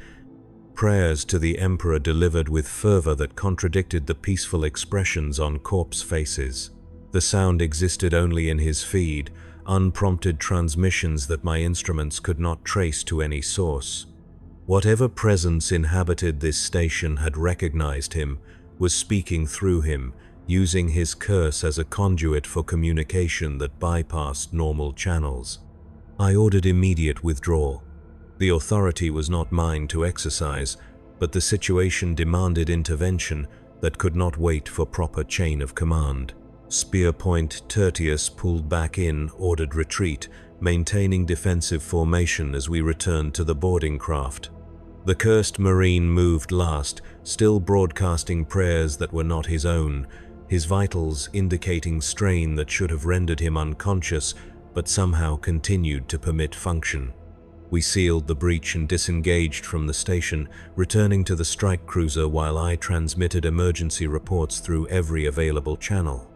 prayers to the Emperor delivered with fervor that contradicted the peaceful expressions on corpse faces. The sound existed only in his feed, unprompted transmissions that my instruments could not trace to any source. Whatever presence inhabited this station had recognized him, was speaking through him, using his curse as a conduit for communication that bypassed normal channels. I ordered immediate withdrawal. The authority was not mine to exercise, but the situation demanded intervention that could not wait for proper chain of command. Spearpoint Tertius pulled back in, ordered retreat, maintaining defensive formation as we returned to the boarding craft. The cursed Marine moved last, still broadcasting prayers that were not his own, his vitals indicating strain that should have rendered him unconscious, but somehow continued to permit function. We sealed the breach and disengaged from the station, returning to the strike cruiser while I transmitted emergency reports through every available channel.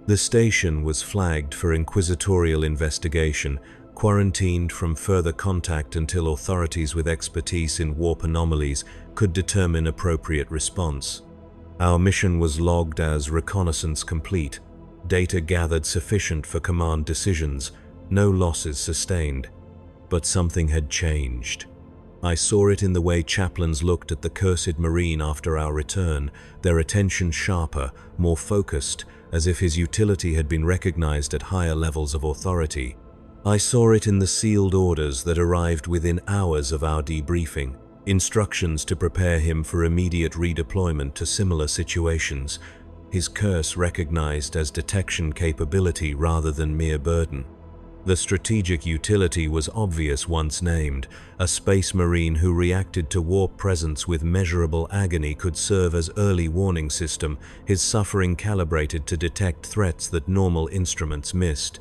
The station was flagged for inquisitorial investigation, quarantined from further contact until authorities with expertise in warp anomalies could determine appropriate response. Our mission was logged as reconnaissance complete, data gathered sufficient for command decisions, no losses sustained. But something had changed. I saw it in the way chaplains looked at the cursed Marine after our return, their attention sharper, more focused, as if his utility had been recognized at higher levels of authority. I saw it in the sealed orders that arrived within hours of our debriefing, instructions to prepare him for immediate redeployment to similar situations, his curse recognized as detection capability rather than mere burden. The strategic utility was obvious once named. A space marine who reacted to warp presence with measurable agony could serve as early warning system, his suffering calibrated to detect threats that normal instruments missed.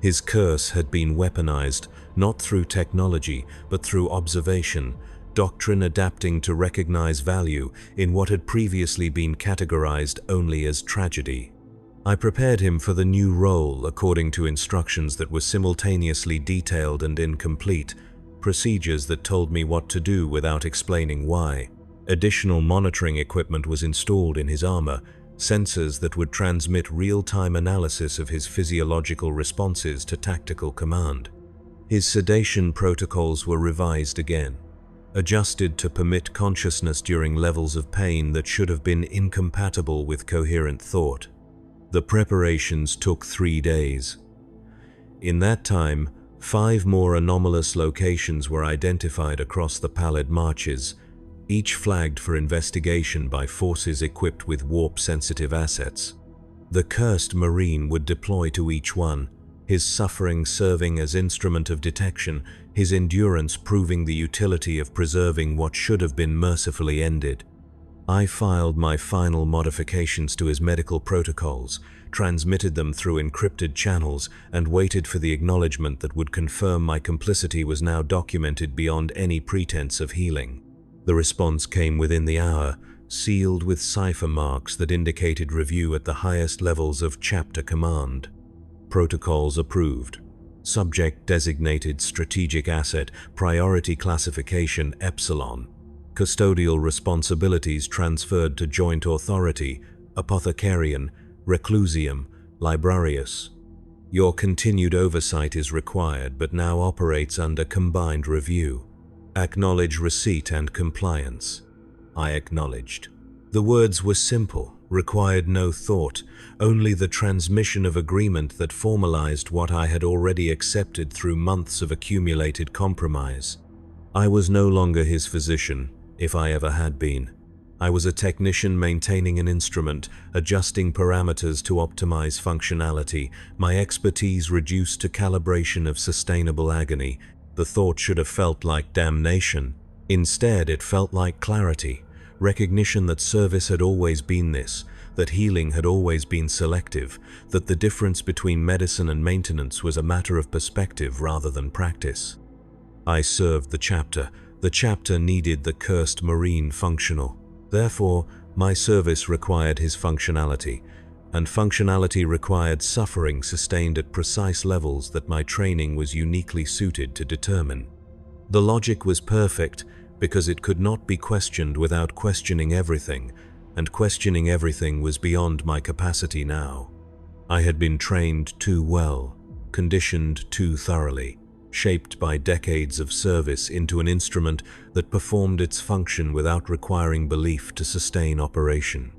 His curse had been weaponized, not through technology, but through observation, doctrine adapting to recognize value in what had previously been categorized only as tragedy. I prepared him for the new role according to instructions that were simultaneously detailed and incomplete, procedures that told me what to do without explaining why. Additional monitoring equipment was installed in his armor, sensors that would transmit real-time analysis of his physiological responses to tactical command. His sedation protocols were revised again, adjusted to permit consciousness during levels of pain that should have been incompatible with coherent thought. The preparations took 3 days. In that time, 5 more anomalous locations were identified across the pallid marches, each flagged for investigation by forces equipped with warp-sensitive assets. The cursed Marine would deploy to each one, his suffering serving as instrument of detection, his endurance proving the utility of preserving what should have been mercifully ended. I filed my final modifications to his medical protocols, transmitted them through encrypted channels, and waited for the acknowledgement that would confirm my complicity was now documented beyond any pretense of healing. The response came within the hour, sealed with cipher marks that indicated review at the highest levels of chapter command. Protocols approved. Subject designated strategic asset, priority classification Epsilon. Custodial responsibilities transferred to joint authority, apothecarian, reclusium, librarius. Your continued oversight is required but now operates under combined review. Acknowledge receipt and compliance. I acknowledged. The words were simple, required no thought, only the transmission of agreement that formalized what I had already accepted through months of accumulated compromise. I was no longer his physician, if I ever had been. I was a technician maintaining an instrument, adjusting parameters to optimize functionality, my expertise reduced to calibration of sustainable agony. The thought should have felt like damnation. Instead, it felt like clarity, recognition that service had always been this, that healing had always been selective, that the difference between medicine and maintenance was a matter of perspective rather than practice. I served the chapter. The chapter needed the cursed Marine functional. Therefore, my service required his functionality, and functionality required suffering sustained at precise levels that my training was uniquely suited to determine. The logic was perfect because it could not be questioned without questioning everything, and questioning everything was beyond my capacity now. I had been trained too well, conditioned too thoroughly, shaped by decades of service into an instrument that performed its function without requiring belief to sustain operation.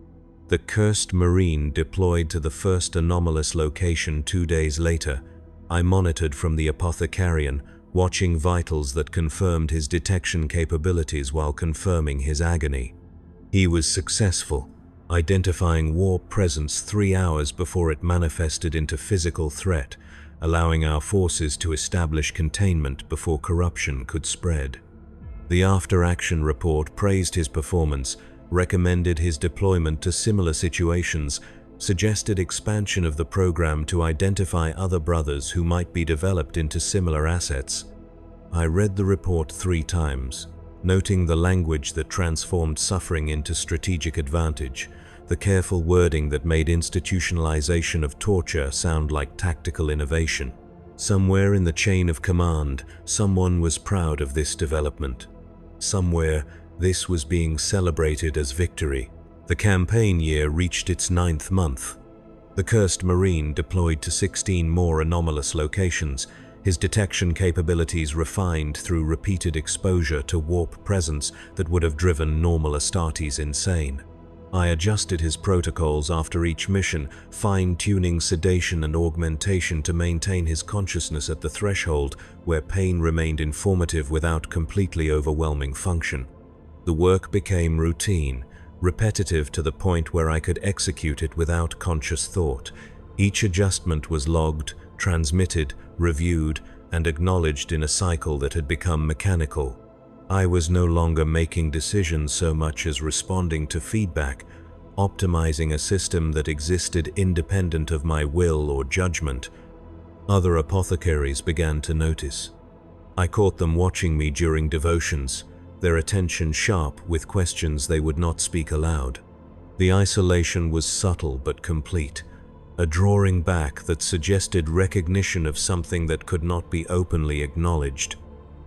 The cursed Marine deployed to the first anomalous location 2 days later. I monitored from the apothecarian, watching vitals that confirmed his detection capabilities while confirming his agony. He was successful, identifying warp presence 3 hours before it manifested into physical threat, allowing our forces to establish containment before corruption could spread. The after-action report praised his performance, recommended his deployment to similar situations, suggested expansion of the program to identify other brothers who might be developed into similar assets. I read the report 3 times, noting the language that transformed suffering into strategic advantage, the careful wording that made institutionalization of torture sound like tactical innovation. Somewhere in the chain of command, someone was proud of this development. Somewhere, this was being celebrated as victory. The campaign year reached its 9th month. The cursed Marine deployed to 16 more anomalous locations, his detection capabilities refined through repeated exposure to warp presence that would have driven normal Astartes insane. I adjusted his protocols after each mission, fine-tuning sedation and augmentation to maintain his consciousness at the threshold where pain remained informative without completely overwhelming function. The work became routine, repetitive to the point where I could execute it without conscious thought. Each adjustment was logged, transmitted, reviewed, and acknowledged in a cycle that had become mechanical. I was no longer making decisions so much as responding to feedback, optimizing a system that existed independent of my will or judgment. Other apothecaries began to notice. I caught them watching me during devotions, their attention sharp with questions they would not speak aloud. The isolation was subtle but complete, a drawing back that suggested recognition of something that could not be openly acknowledged.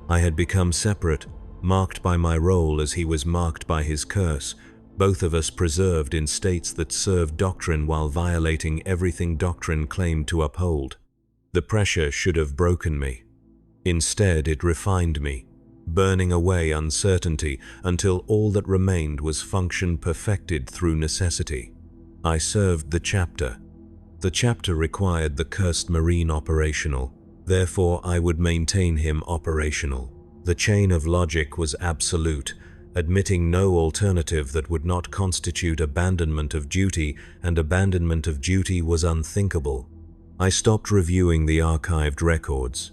I had become separate, marked by my role as he was marked by his curse, both of us preserved in states that served doctrine while violating everything doctrine claimed to uphold. The pressure should have broken me. Instead, it refined me, burning away uncertainty until all that remained was function perfected through necessity. I served the chapter. The chapter required the cursed Marine operational, therefore I would maintain him operational. The chain of logic was absolute, admitting no alternative that would not constitute abandonment of duty, and abandonment of duty was unthinkable. I stopped reviewing the archived records,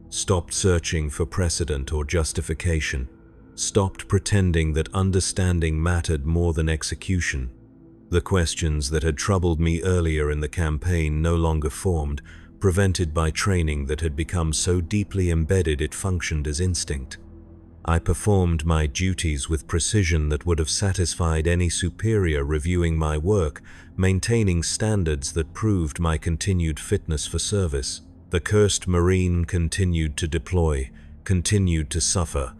stopped searching for precedent or justification, stopped pretending that understanding mattered more than execution. The questions that had troubled me earlier in the campaign no longer formed, prevented by training that had become so deeply embedded it functioned as instinct. I performed my duties with precision that would have satisfied any superior reviewing my work, maintaining standards that proved my continued fitness for service. The cursed Marine continued to deploy, continued to suffer,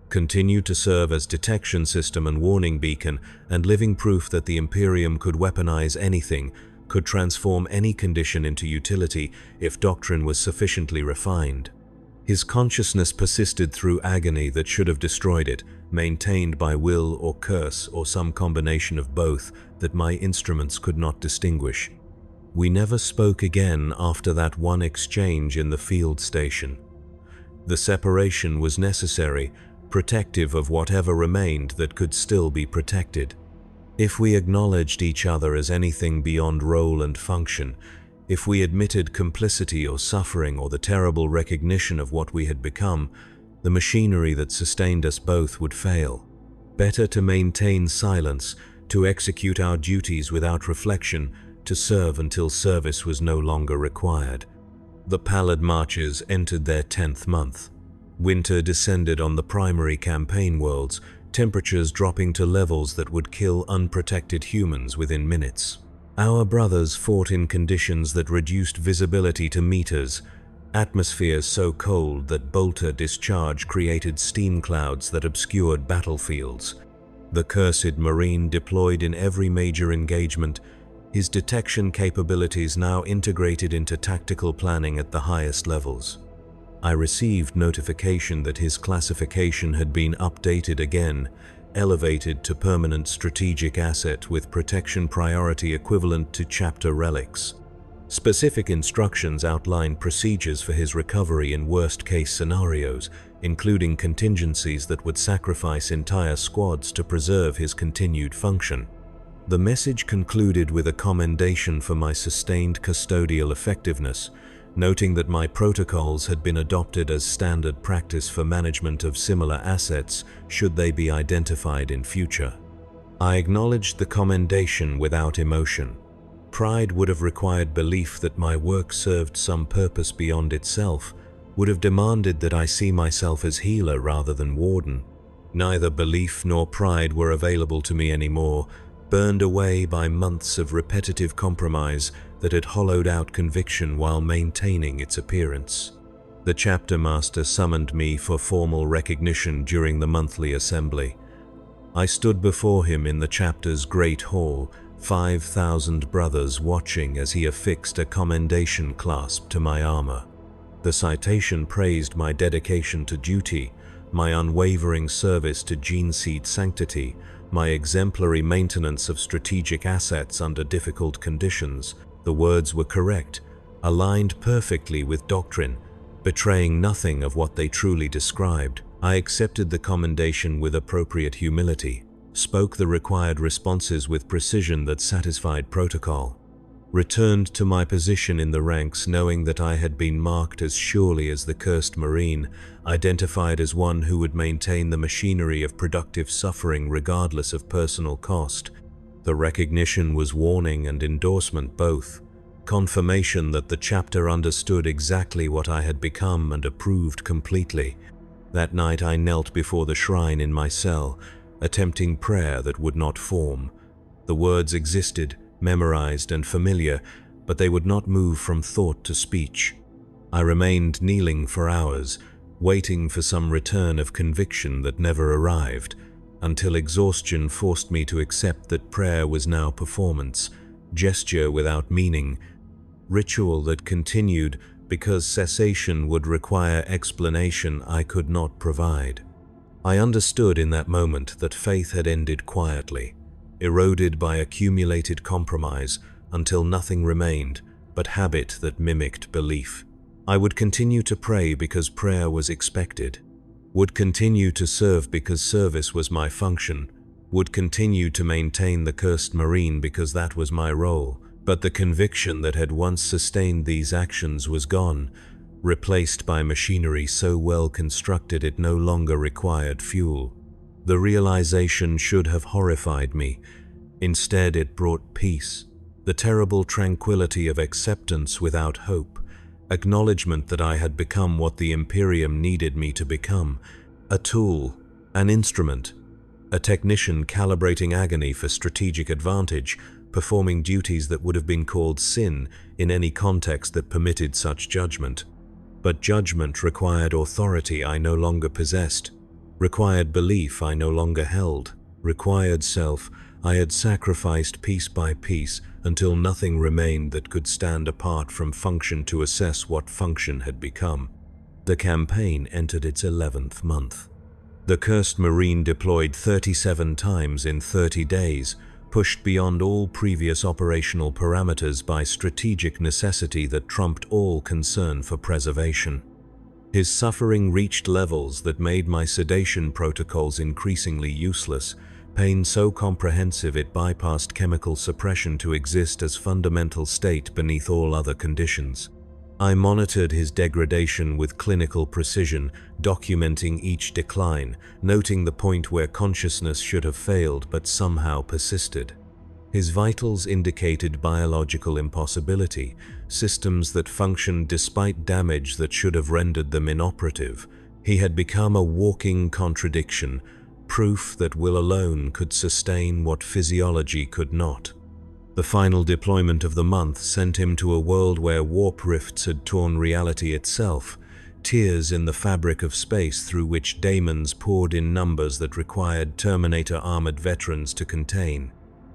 continued to serve as detection system and warning beacon, and living proof that the Imperium could weaponize anything, could transform any condition into utility if doctrine was sufficiently refined. His consciousness persisted through agony that should have destroyed it, maintained by will or curse or some combination of both that my instruments could not distinguish. We never spoke again after that one exchange in the field station. The separation was necessary, protective of whatever remained that could still be protected. If we acknowledged each other as anything beyond role and function, if we admitted complicity or suffering or the terrible recognition of what we had become, the machinery that sustained us both would fail. Better to maintain silence, to execute our duties without reflection, to serve until service was no longer required. The pallid marches entered their 10th month. Winter descended on the primary campaign worlds, temperatures dropping to levels that would kill unprotected humans within minutes. Our brothers fought in conditions that reduced visibility to meters, atmospheres so cold that bolter discharge created steam clouds that obscured battlefields. The cursed Marine deployed in every major engagement, his detection capabilities now integrated into tactical planning at the highest levels. I received notification that his classification had been updated again, elevated to permanent strategic asset with protection priority equivalent to chapter relics. Specific instructions outlined procedures for his recovery in worst-case scenarios, including contingencies that would sacrifice entire squads to preserve his continued function. The message concluded with a commendation for my sustained custodial effectiveness, noting that my protocols had been adopted as standard practice for management of similar assets should they be identified in future. I acknowledged the commendation without emotion. Pride would have required belief that my work served some purpose beyond itself, would have demanded that I see myself as healer rather than warden. Neither belief nor pride were available to me anymore, burned away by months of repetitive compromise that had hollowed out conviction while maintaining its appearance. The chapter master summoned me for formal recognition during the monthly assembly. I stood before him in the chapter's great hall, 5,000 brothers watching as he affixed a commendation clasp to my armor. The citation praised my dedication to duty, my unwavering service to gene seed sanctity, my exemplary maintenance of strategic assets under difficult conditions. The words were correct, aligned perfectly with doctrine, betraying nothing of what they truly described. I accepted the commendation with appropriate humility, spoke the required responses with precision that satisfied protocol, returned to my position in the ranks knowing that I had been marked as surely as the cursed Marine, identified as one who would maintain the machinery of productive suffering regardless of personal cost. The recognition was warning and endorsement both, confirmation that the chapter understood exactly what I had become and approved completely. That night I knelt before the shrine in my cell, attempting prayer that would not form. The words existed, memorized and familiar, but they would not move from thought to speech. I remained kneeling for hours, waiting for some return of conviction that never arrived, until exhaustion forced me to accept that prayer was now performance, gesture without meaning, ritual that continued because cessation would require explanation I could not provide. I understood in that moment that faith had ended quietly, eroded by accumulated compromise until nothing remained but habit that mimicked belief. I would continue to pray because prayer was expected, would continue to serve because service was my function, would continue to maintain the cursed Marine because that was my role. But the conviction that had once sustained these actions was gone, replaced by machinery so well constructed it no longer required fuel. The realization should have horrified me. Instead, it brought peace, the terrible tranquility of acceptance without hope, acknowledgement that I had become what the Imperium needed me to become, a tool, an instrument, a technician calibrating agony for strategic advantage, performing duties that would have been called sin in any context that permitted such judgment. But judgment required authority I no longer possessed, required belief I no longer held, required self I had sacrificed piece by piece until nothing remained that could stand apart from function to assess what function had become. The campaign entered its 11th month. The cursed Marine deployed 37 times in 30 days, pushed beyond all previous operational parameters by strategic necessity that trumped all concern for preservation. His suffering reached levels that made my sedation protocols increasingly useless, pain so comprehensive it bypassed chemical suppression to exist as fundamental state beneath all other conditions. I monitored his degradation with clinical precision, documenting each decline, noting the point where consciousness should have failed but somehow persisted. His vitals indicated biological impossibility, systems that functioned despite damage that should have rendered them inoperative. He had become a walking contradiction, proof that will alone could sustain what physiology could not. The final deployment of the month sent him to a world where warp rifts had torn reality itself, tears in the fabric of space through which daemons poured in numbers that required Terminator-armored veterans to contain.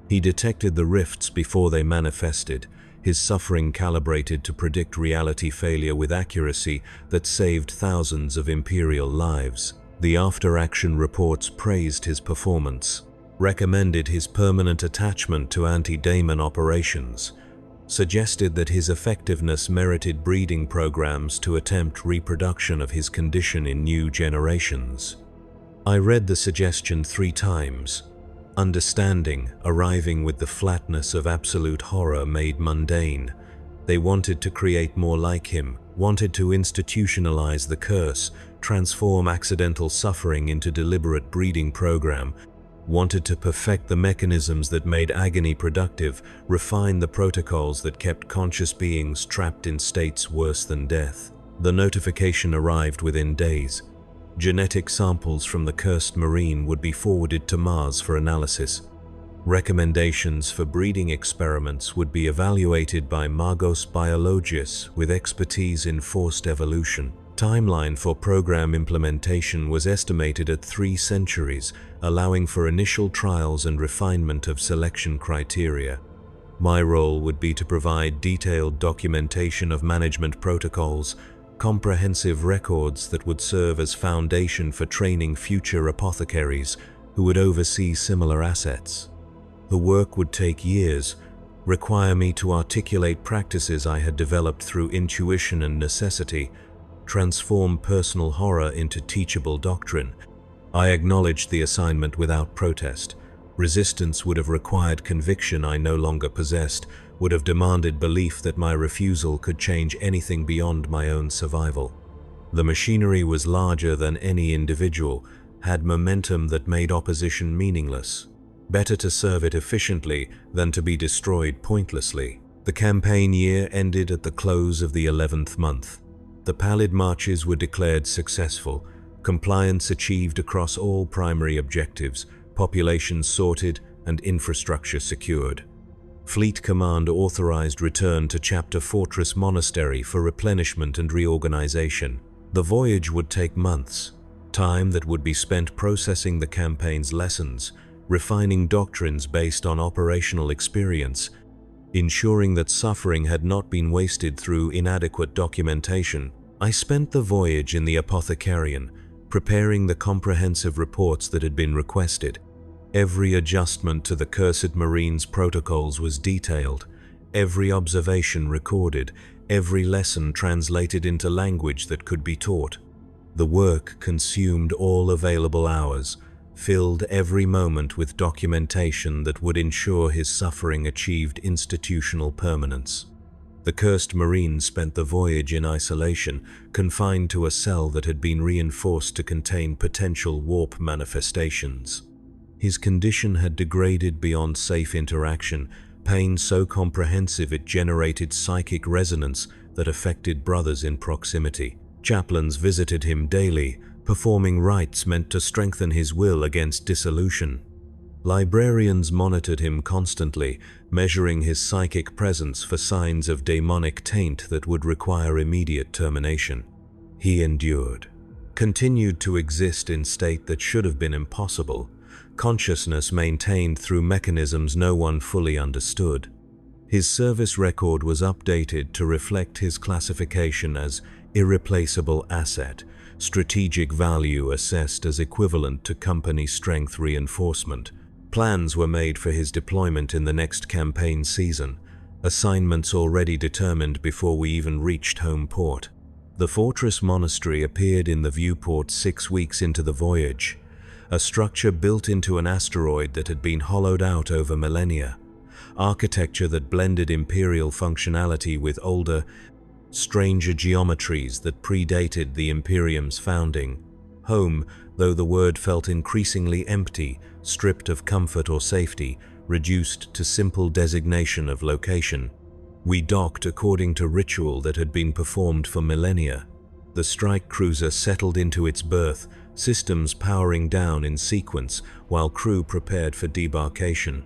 He detected the rifts before they manifested, his suffering calibrated to predict reality failure with accuracy that saved thousands of Imperial lives. The after-action reports praised his performance, recommended his permanent attachment to anti-daemon operations, suggested that his effectiveness merited breeding programs to attempt reproduction of his condition in new generations. I read the suggestion 3 times, understanding, arriving with the flatness of absolute horror made mundane. They wanted to create more like him, wanted to institutionalize the curse, transform accidental suffering into deliberate breeding program. wanted to perfect the mechanisms that made agony productive, refine the protocols that kept conscious beings trapped in states worse than death. The notification arrived within days. Genetic samples from the cursed marine would be forwarded to Mars for analysis. Recommendations for breeding experiments would be evaluated by magos biologists with expertise in forced evolution. Timeline for program implementation was estimated at 3 centuries, allowing for initial trials and refinement of selection criteria. My role would be to provide detailed documentation of management protocols, comprehensive records that would serve as foundation for training future apothecaries who would oversee similar assets. The work would take years, require me to articulate practices I had developed through intuition and necessity, transform personal horror into teachable doctrine. I acknowledged the assignment without protest. Resistance would have required conviction I no longer possessed, would have demanded belief that my refusal could change anything beyond my own survival. The machinery was larger than any individual, had momentum that made opposition meaningless. Better to serve it efficiently than to be destroyed pointlessly. The campaign year ended at the close of the 11th month. The pallid marches were declared successful, compliance achieved across all primary objectives, population sorted, and infrastructure secured. Fleet Command authorized return to Chapter Fortress Monastery for replenishment and reorganization. The voyage would take months, time that would be spent processing the campaign's lessons, refining doctrines based on operational experience, ensuring that suffering had not been wasted through inadequate documentation. I spent the voyage in the Apothecarian, preparing the comprehensive reports that had been requested. Every adjustment to the cursed marine's protocols was detailed, every observation recorded, every lesson translated into language that could be taught. The work consumed all available hours, filled every moment with documentation that would ensure his suffering achieved institutional permanence. The cursed marine spent the voyage in isolation, confined to a cell that had been reinforced to contain potential warp manifestations. His condition had degraded beyond safe interaction, pain so comprehensive it generated psychic resonance that affected brothers in proximity. Chaplains visited him daily, performing rites meant to strengthen his will against dissolution. Librarians monitored him constantly, measuring his psychic presence for signs of demonic taint that would require immediate termination. He endured, continued to exist in state that should have been impossible, consciousness maintained through mechanisms no one fully understood. His service record was updated to reflect his classification as irreplaceable asset, strategic value assessed as equivalent to company strength reinforcement. Plans were made for his deployment in the next campaign season, assignments already determined before we even reached home port. The Fortress Monastery appeared in the viewport 6 weeks into the voyage, a structure built into an asteroid that had been hollowed out over millennia, architecture that blended imperial functionality with older, stranger geometries that predated the Imperium's founding. Home, though the word felt increasingly empty, stripped of comfort or safety, reduced to simple designation of location. We docked according to ritual that had been performed for millennia. The strike cruiser settled into its berth, systems powering down in sequence while crew prepared for debarkation.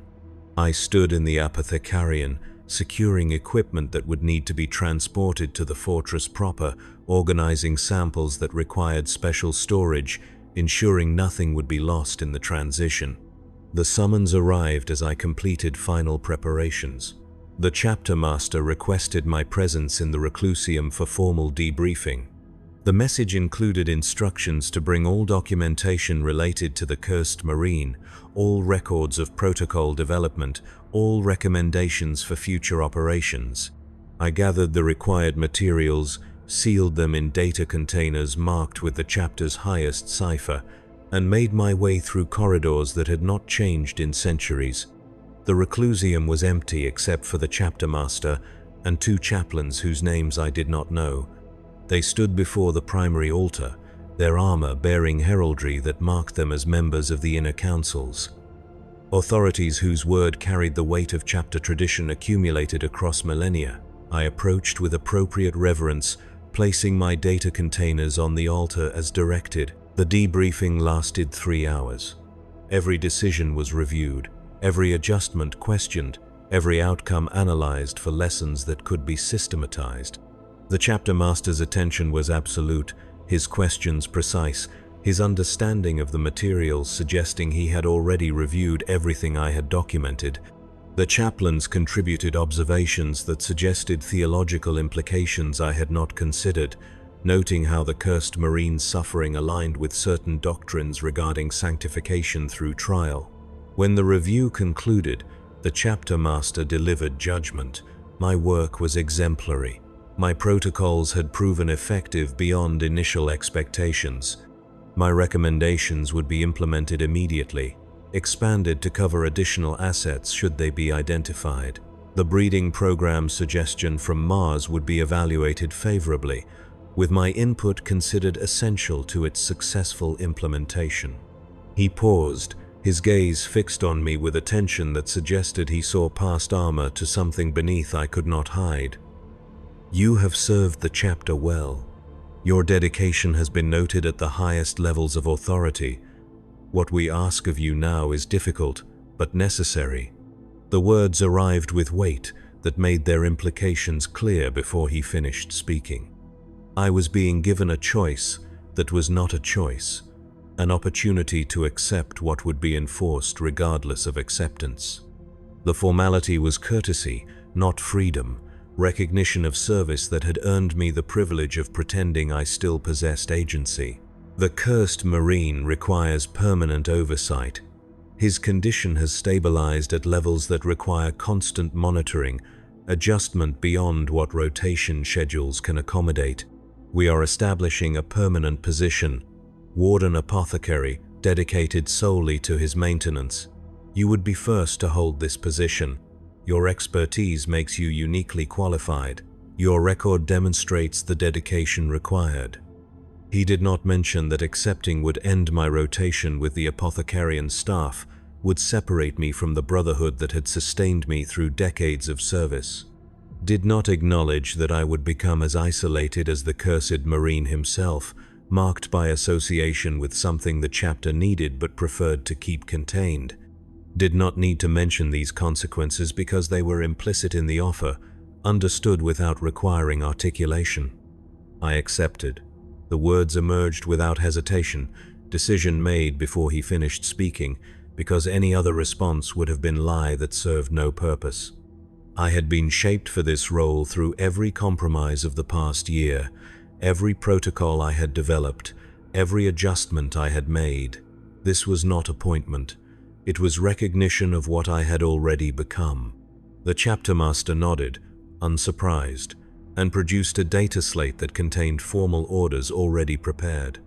I stood in the Apothecarian, securing equipment that would need to be transported to the fortress proper, organizing samples that required special storage, ensuring nothing would be lost in the transition. The summons arrived as I completed final preparations. The chapter master requested my presence in the reclusium for formal debriefing. The message included instructions to bring all documentation related to the cursed marine, all records of protocol development, all recommendations for future operations. I gathered the required materials, sealed them in data containers marked with the chapter's highest cipher, and made my way through corridors that had not changed in centuries. The reclusium was empty except for the chapter master and 2 chaplains whose names I did not know. They stood before the primary altar, their armor bearing heraldry that marked them as members of the inner councils. authorities whose word carried the weight of chapter tradition accumulated across millennia. I approached with appropriate reverence, placing my data containers on the altar as directed. The debriefing lasted 3 hours. Every decision was reviewed, every adjustment questioned, every outcome analyzed for lessons that could be systematized. The chapter master's attention was absolute, his questions precise, his understanding of the materials suggesting he had already reviewed everything I had documented. The chaplains contributed observations that suggested theological implications I had not considered, noting how the cursed marine's suffering aligned with certain doctrines regarding sanctification through trial. When the review concluded, the chapter master delivered judgment. My work was exemplary. My protocols had proven effective beyond initial expectations. My recommendations would be implemented immediately, expanded to cover additional assets should they be identified. The breeding program suggestion from Mars would be evaluated favorably, with my input considered essential to its successful implementation. He paused, his gaze fixed on me with attention that suggested he saw past armor to something beneath I could not hide. "You have served the chapter well. Your dedication has been noted at the highest levels of authority. What we ask of you now is difficult, but necessary." The words arrived with weight that made their implications clear before he finished speaking. I was being given a choice that was not a choice, an opportunity to accept what would be enforced regardless of acceptance. The formality was courtesy, not freedom, recognition of service that had earned me the privilege of pretending I still possessed agency. The cursed marine requires permanent oversight. His condition has stabilized at levels that require constant monitoring, adjustment beyond what rotation schedules can accommodate. We are establishing a permanent position, Warden Apothecary, dedicated solely to his maintenance. You would be first to hold this position. Your expertise makes you uniquely qualified. Your record demonstrates the dedication required. He did not mention that accepting would end my rotation with the apothecarian staff, would separate me from the brotherhood that had sustained me through decades of service. Did not acknowledge that I would become as isolated as the cursed marine himself, marked by association with something the chapter needed but preferred to keep contained. Did not need to mention these consequences because they were implicit in the offer, understood without requiring articulation. I accepted. The words emerged without hesitation, decision made before he finished speaking, because any other response would have been lie that served no purpose. I had been shaped for this role through every compromise of the past year, every protocol I had developed, every adjustment I had made. This was not appointment. It was recognition of what I had already become. The chapter master nodded, unsurprised, and produced a data slate that contained formal orders already prepared.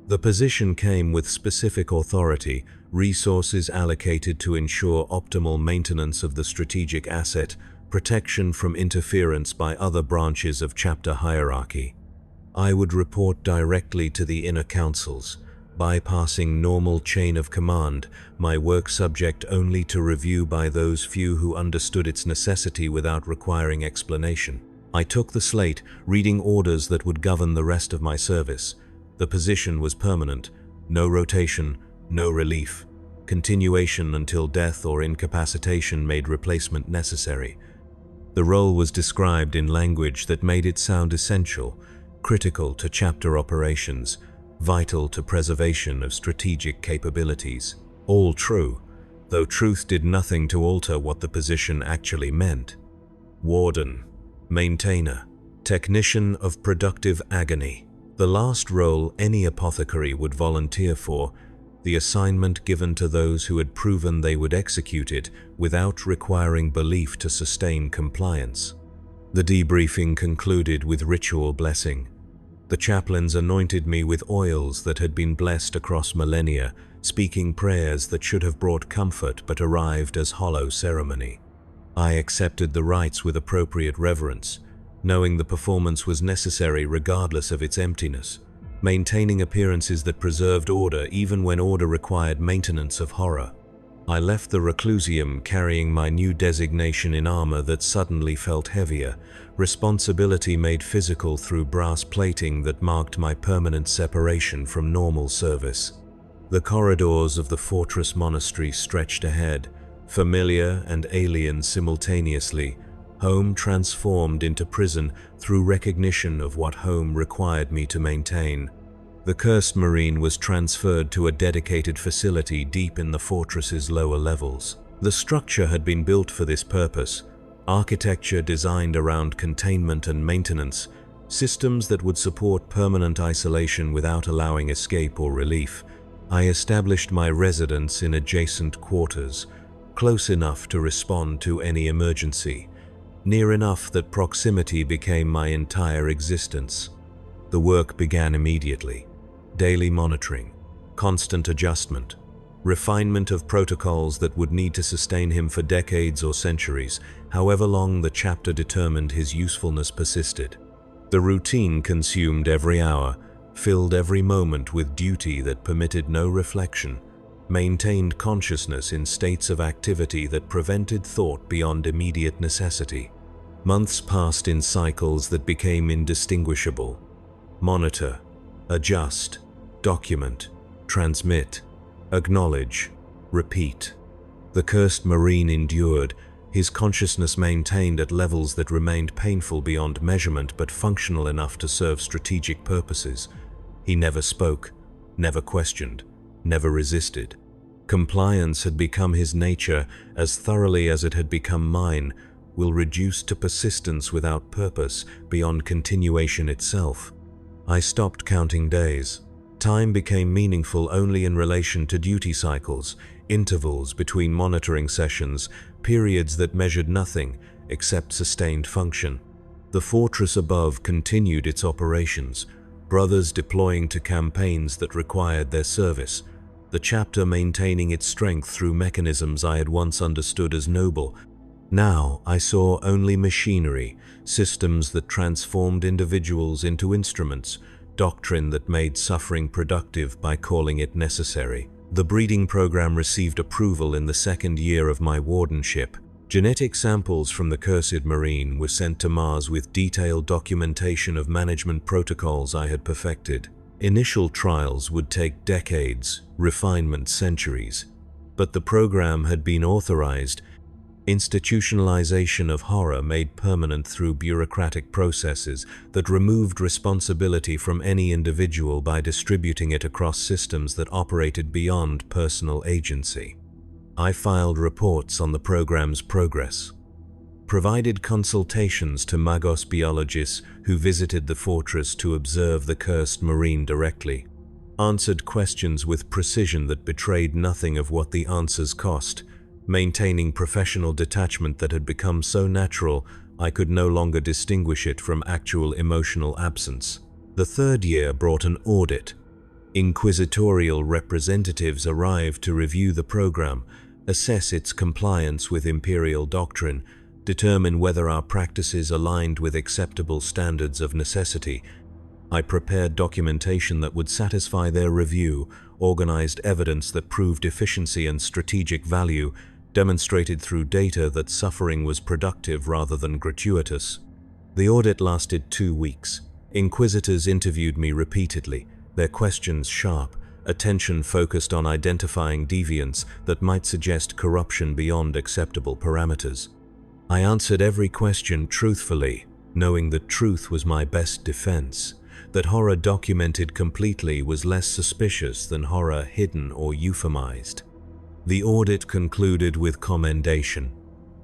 The position came with specific authority, resources allocated to ensure optimal maintenance of the strategic asset, protection from interference by other branches of chapter hierarchy. I would report directly to the inner councils, bypassing normal chain of command, my work subject only to review by those few who understood its necessity without requiring explanation. I took the slate, reading orders that would govern the rest of my service. The position was permanent, no rotation, no relief, continuation until death or incapacitation made replacement necessary. The role was described in language that made it sound essential, critical to chapter operations, vital to preservation of strategic capabilities. All true, though truth did nothing to alter what the position actually meant. Warden, maintainer, technician of productive agony. The last role any apothecary would volunteer for, the assignment given to those who had proven they would execute it without requiring belief to sustain compliance. The debriefing concluded with ritual blessing. The chaplains anointed me with oils that had been blessed across millennia, speaking prayers that should have brought comfort but arrived as hollow ceremony. I accepted the rites with appropriate reverence, knowing the performance was necessary regardless of its emptiness, maintaining appearances that preserved order even when order required maintenance of horror. I left the reclusium carrying my new designation in armor that suddenly felt heavier, responsibility made physical through brass plating that marked my permanent separation from normal service. The corridors of the fortress monastery stretched ahead, familiar and alien simultaneously, home transformed into prison through recognition of what home required me to maintain. The cursed marine was transferred to a dedicated facility deep in the fortress's lower levels. The structure had been built for this purpose, architecture designed around containment and maintenance, systems that would support permanent isolation without allowing escape or relief. I established my residence in adjacent quarters, close enough to respond to any emergency, near enough that proximity became my entire existence. The work began immediately. Daily monitoring, constant adjustment, refinement of protocols that would need to sustain him for decades or centuries, however long the chapter determined his usefulness persisted. The routine consumed every hour, filled every moment with duty that permitted no reflection, maintained consciousness in states of activity that prevented thought beyond immediate necessity. Months passed in cycles that became indistinguishable. Monitor, adjust, document, transmit, acknowledge, repeat. The cursed marine endured, his consciousness maintained at levels that remained painful beyond measurement but functional enough to serve strategic purposes. He never spoke, never questioned, never resisted. Compliance had become his nature as thoroughly as it had become mine, will reduce to persistence without purpose beyond continuation itself. I stopped counting days. Time became meaningful only in relation to duty cycles, intervals between monitoring sessions, periods that measured nothing except sustained function. The fortress above continued its operations, brothers deploying to campaigns that required their service, the chapter maintaining its strength through mechanisms I had once understood as noble. Now I saw only machinery, systems that transformed individuals into instruments, doctrine that made suffering productive by calling it necessary. The breeding program received approval in the second year of my wardenship. Genetic samples from the cursed marine were sent to Mars with detailed documentation of management protocols I had perfected. Initial trials would take decades, refinement centuries. But the program had been authorized. Institutionalization of horror made permanent through bureaucratic processes that removed responsibility from any individual by distributing it across systems that operated beyond personal agency. I filed reports on the program's progress, provided consultations to Magos biologists who visited the fortress to observe the cursed marine directly, answered questions with precision that betrayed nothing of what the answers cost, maintaining professional detachment that had become so natural I could no longer distinguish it from actual emotional absence. The third year brought an audit. Inquisitorial representatives arrived to review the program, assess its compliance with imperial doctrine, determine whether our practices aligned with acceptable standards of necessity. I prepared documentation that would satisfy their review, organized evidence that proved efficiency and strategic value, demonstrated through data that suffering was productive rather than gratuitous. The audit lasted 2 weeks. Inquisitors interviewed me repeatedly, their questions sharp, attention focused on identifying deviance that might suggest corruption beyond acceptable parameters. I answered every question truthfully, knowing that truth was my best defense, that horror documented completely was less suspicious than horror hidden or euphemized. The audit concluded with commendation.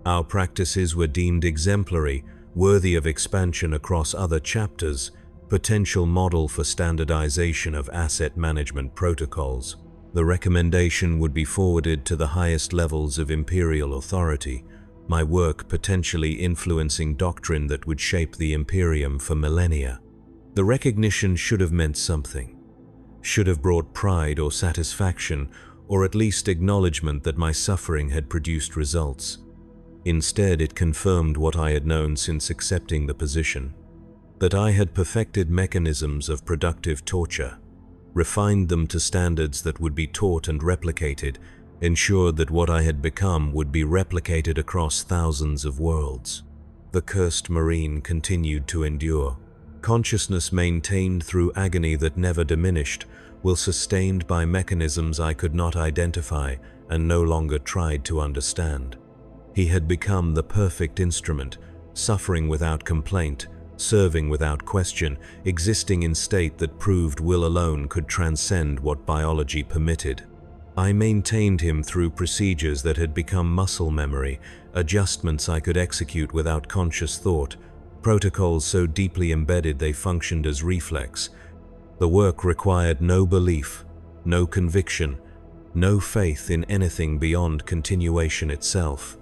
Our practices were deemed exemplary, worthy of expansion across other chapters, potential model for standardization of asset management protocols. The recommendation would be forwarded to the highest levels of imperial authority, my work potentially influencing doctrine that would shape the Imperium for millennia. The recognition should have meant something, should have brought pride or satisfaction, or at least acknowledgement that my suffering had produced results. Instead, it confirmed what I had known since accepting the position, that I had perfected mechanisms of productive torture, refined them to standards that would be taught and replicated, ensured that what I had become would be replicated across thousands of worlds. The cursed marine continued to endure. Consciousness maintained through agony that never diminished, while sustained by mechanisms I could not identify and no longer tried to understand. He had become the perfect instrument, suffering without complaint, serving without question, existing in state that proved will alone could transcend what biology permitted. I maintained him through procedures that had become muscle memory, adjustments I could execute without conscious thought, protocols so deeply embedded they functioned as reflex. The work required no belief, no conviction, no faith in anything beyond continuation itself.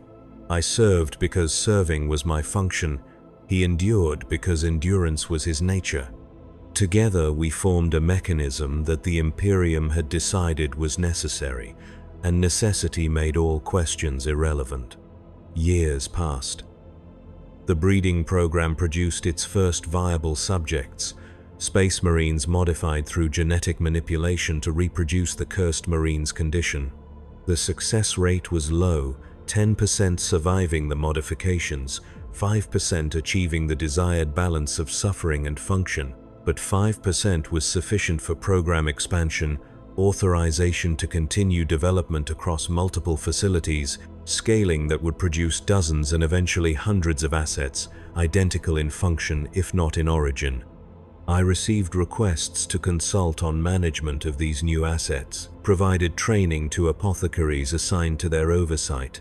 I served because serving was my function. He endured because endurance was his nature. Together we formed a mechanism that the Imperium had decided was necessary, and necessity made all questions irrelevant. Years passed. The breeding program produced its first viable subjects, space marines modified through genetic manipulation to reproduce the cursed marine's condition. The success rate was low, 10% surviving the modifications, 5% achieving the desired balance of suffering and function, but 5% was sufficient for program expansion, authorization to continue development across multiple facilities, scaling that would produce dozens and eventually hundreds of assets, identical in function if not in origin. I received requests to consult on management of these new assets, provided training to apothecaries assigned to their oversight,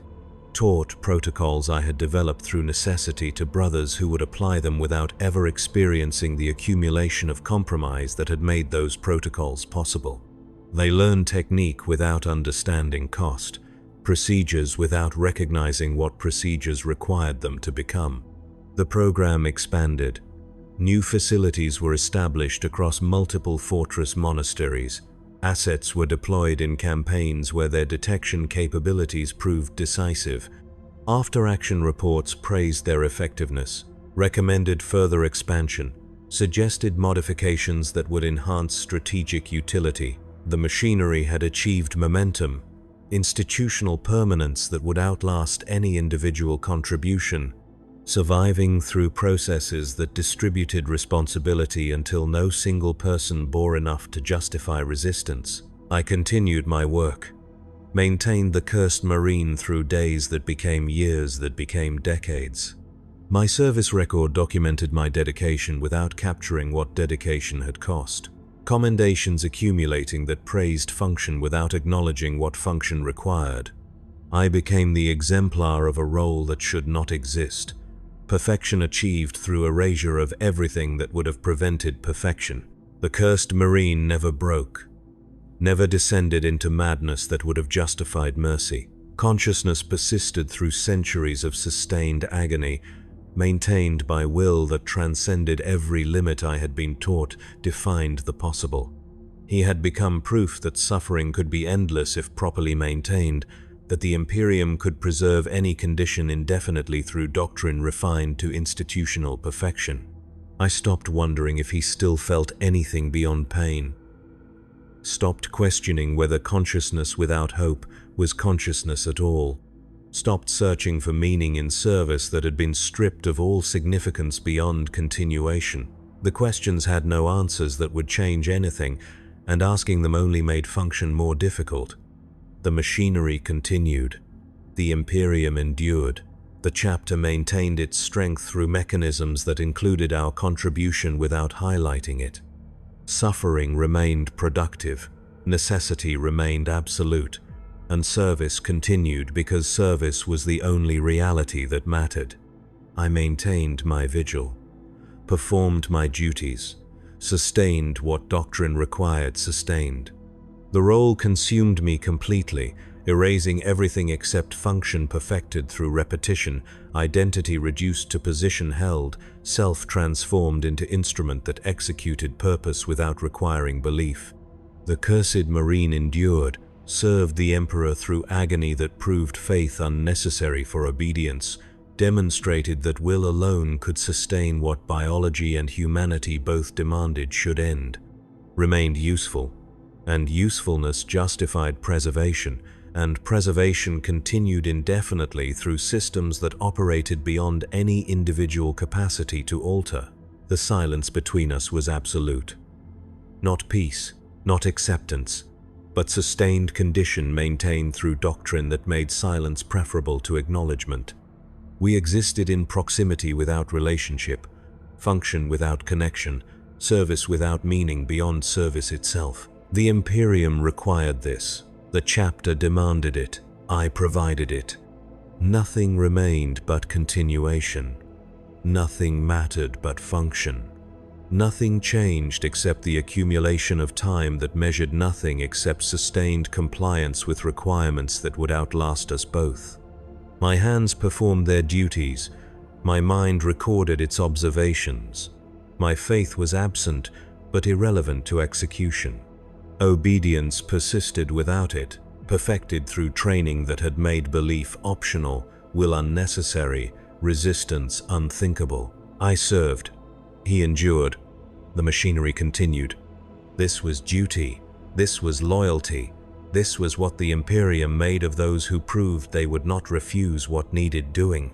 taught protocols I had developed through necessity to brothers who would apply them without ever experiencing the accumulation of compromise that had made those protocols possible. They learned technique without understanding cost, procedures without recognizing what procedures required them to become. The program expanded. New facilities were established across multiple fortress monasteries. Assets were deployed in campaigns where their detection capabilities proved decisive. After-action reports praised their effectiveness, recommended further expansion, suggested modifications that would enhance strategic utility. The machinery had achieved momentum, institutional permanence that would outlast any individual contribution, surviving through processes that distributed responsibility until no single person bore enough to justify resistance. I continued my work, maintained the cursed marine through days that became years that became decades. My service record documented my dedication without capturing what dedication had cost. Commendations accumulating that praised function without acknowledging what function required. I became the exemplar of a role that should not exist. Perfection achieved through erasure of everything that would have prevented perfection. The cursed marine never broke, never descended into madness that would have justified mercy. Consciousness persisted through centuries of sustained agony, maintained by will that transcended every limit I had been taught, defined the possible. He had become proof that suffering could be endless if properly maintained, that the Imperium could preserve any condition indefinitely through doctrine refined to institutional perfection. I stopped wondering if he still felt anything beyond pain. Stopped questioning whether consciousness without hope was consciousness at all. Stopped searching for meaning in service that had been stripped of all significance beyond continuation. The questions had no answers that would change anything, and asking them only made function more difficult. The machinery continued. The Imperium endured. The chapter maintained its strength through mechanisms that included our contribution without highlighting it. Suffering remained productive, necessity remained absolute, and service continued because service was the only reality that mattered. I maintained my vigil, performed my duties, sustained what doctrine required sustained. The role consumed me completely, erasing everything except function perfected through repetition, identity reduced to position held, self transformed into instrument that executed purpose without requiring belief. The cursed marine endured, served the Emperor through agony that proved faith unnecessary for obedience, demonstrated that will alone could sustain what biology and humanity both demanded should end, remained useful, and usefulness justified preservation, and preservation continued indefinitely through systems that operated beyond any individual capacity to alter. The silence between us was absolute. Not peace, not acceptance, but sustained condition maintained through doctrine that made silence preferable to acknowledgement. We existed in proximity without relationship, function without connection, service without meaning beyond service itself. The Imperium required this. The chapter demanded it. I provided it. Nothing remained but continuation. Nothing mattered but function. Nothing changed except the accumulation of time that measured nothing except sustained compliance with requirements that would outlast us both. My hands performed their duties. My mind recorded its observations. My faith was absent, but irrelevant to execution. Obedience persisted without it, perfected through training that had made belief optional, will unnecessary, resistance unthinkable. I served. He endured. The machinery continued. This was duty. This was loyalty. This was what the Imperium made of those who proved they would not refuse what needed doing.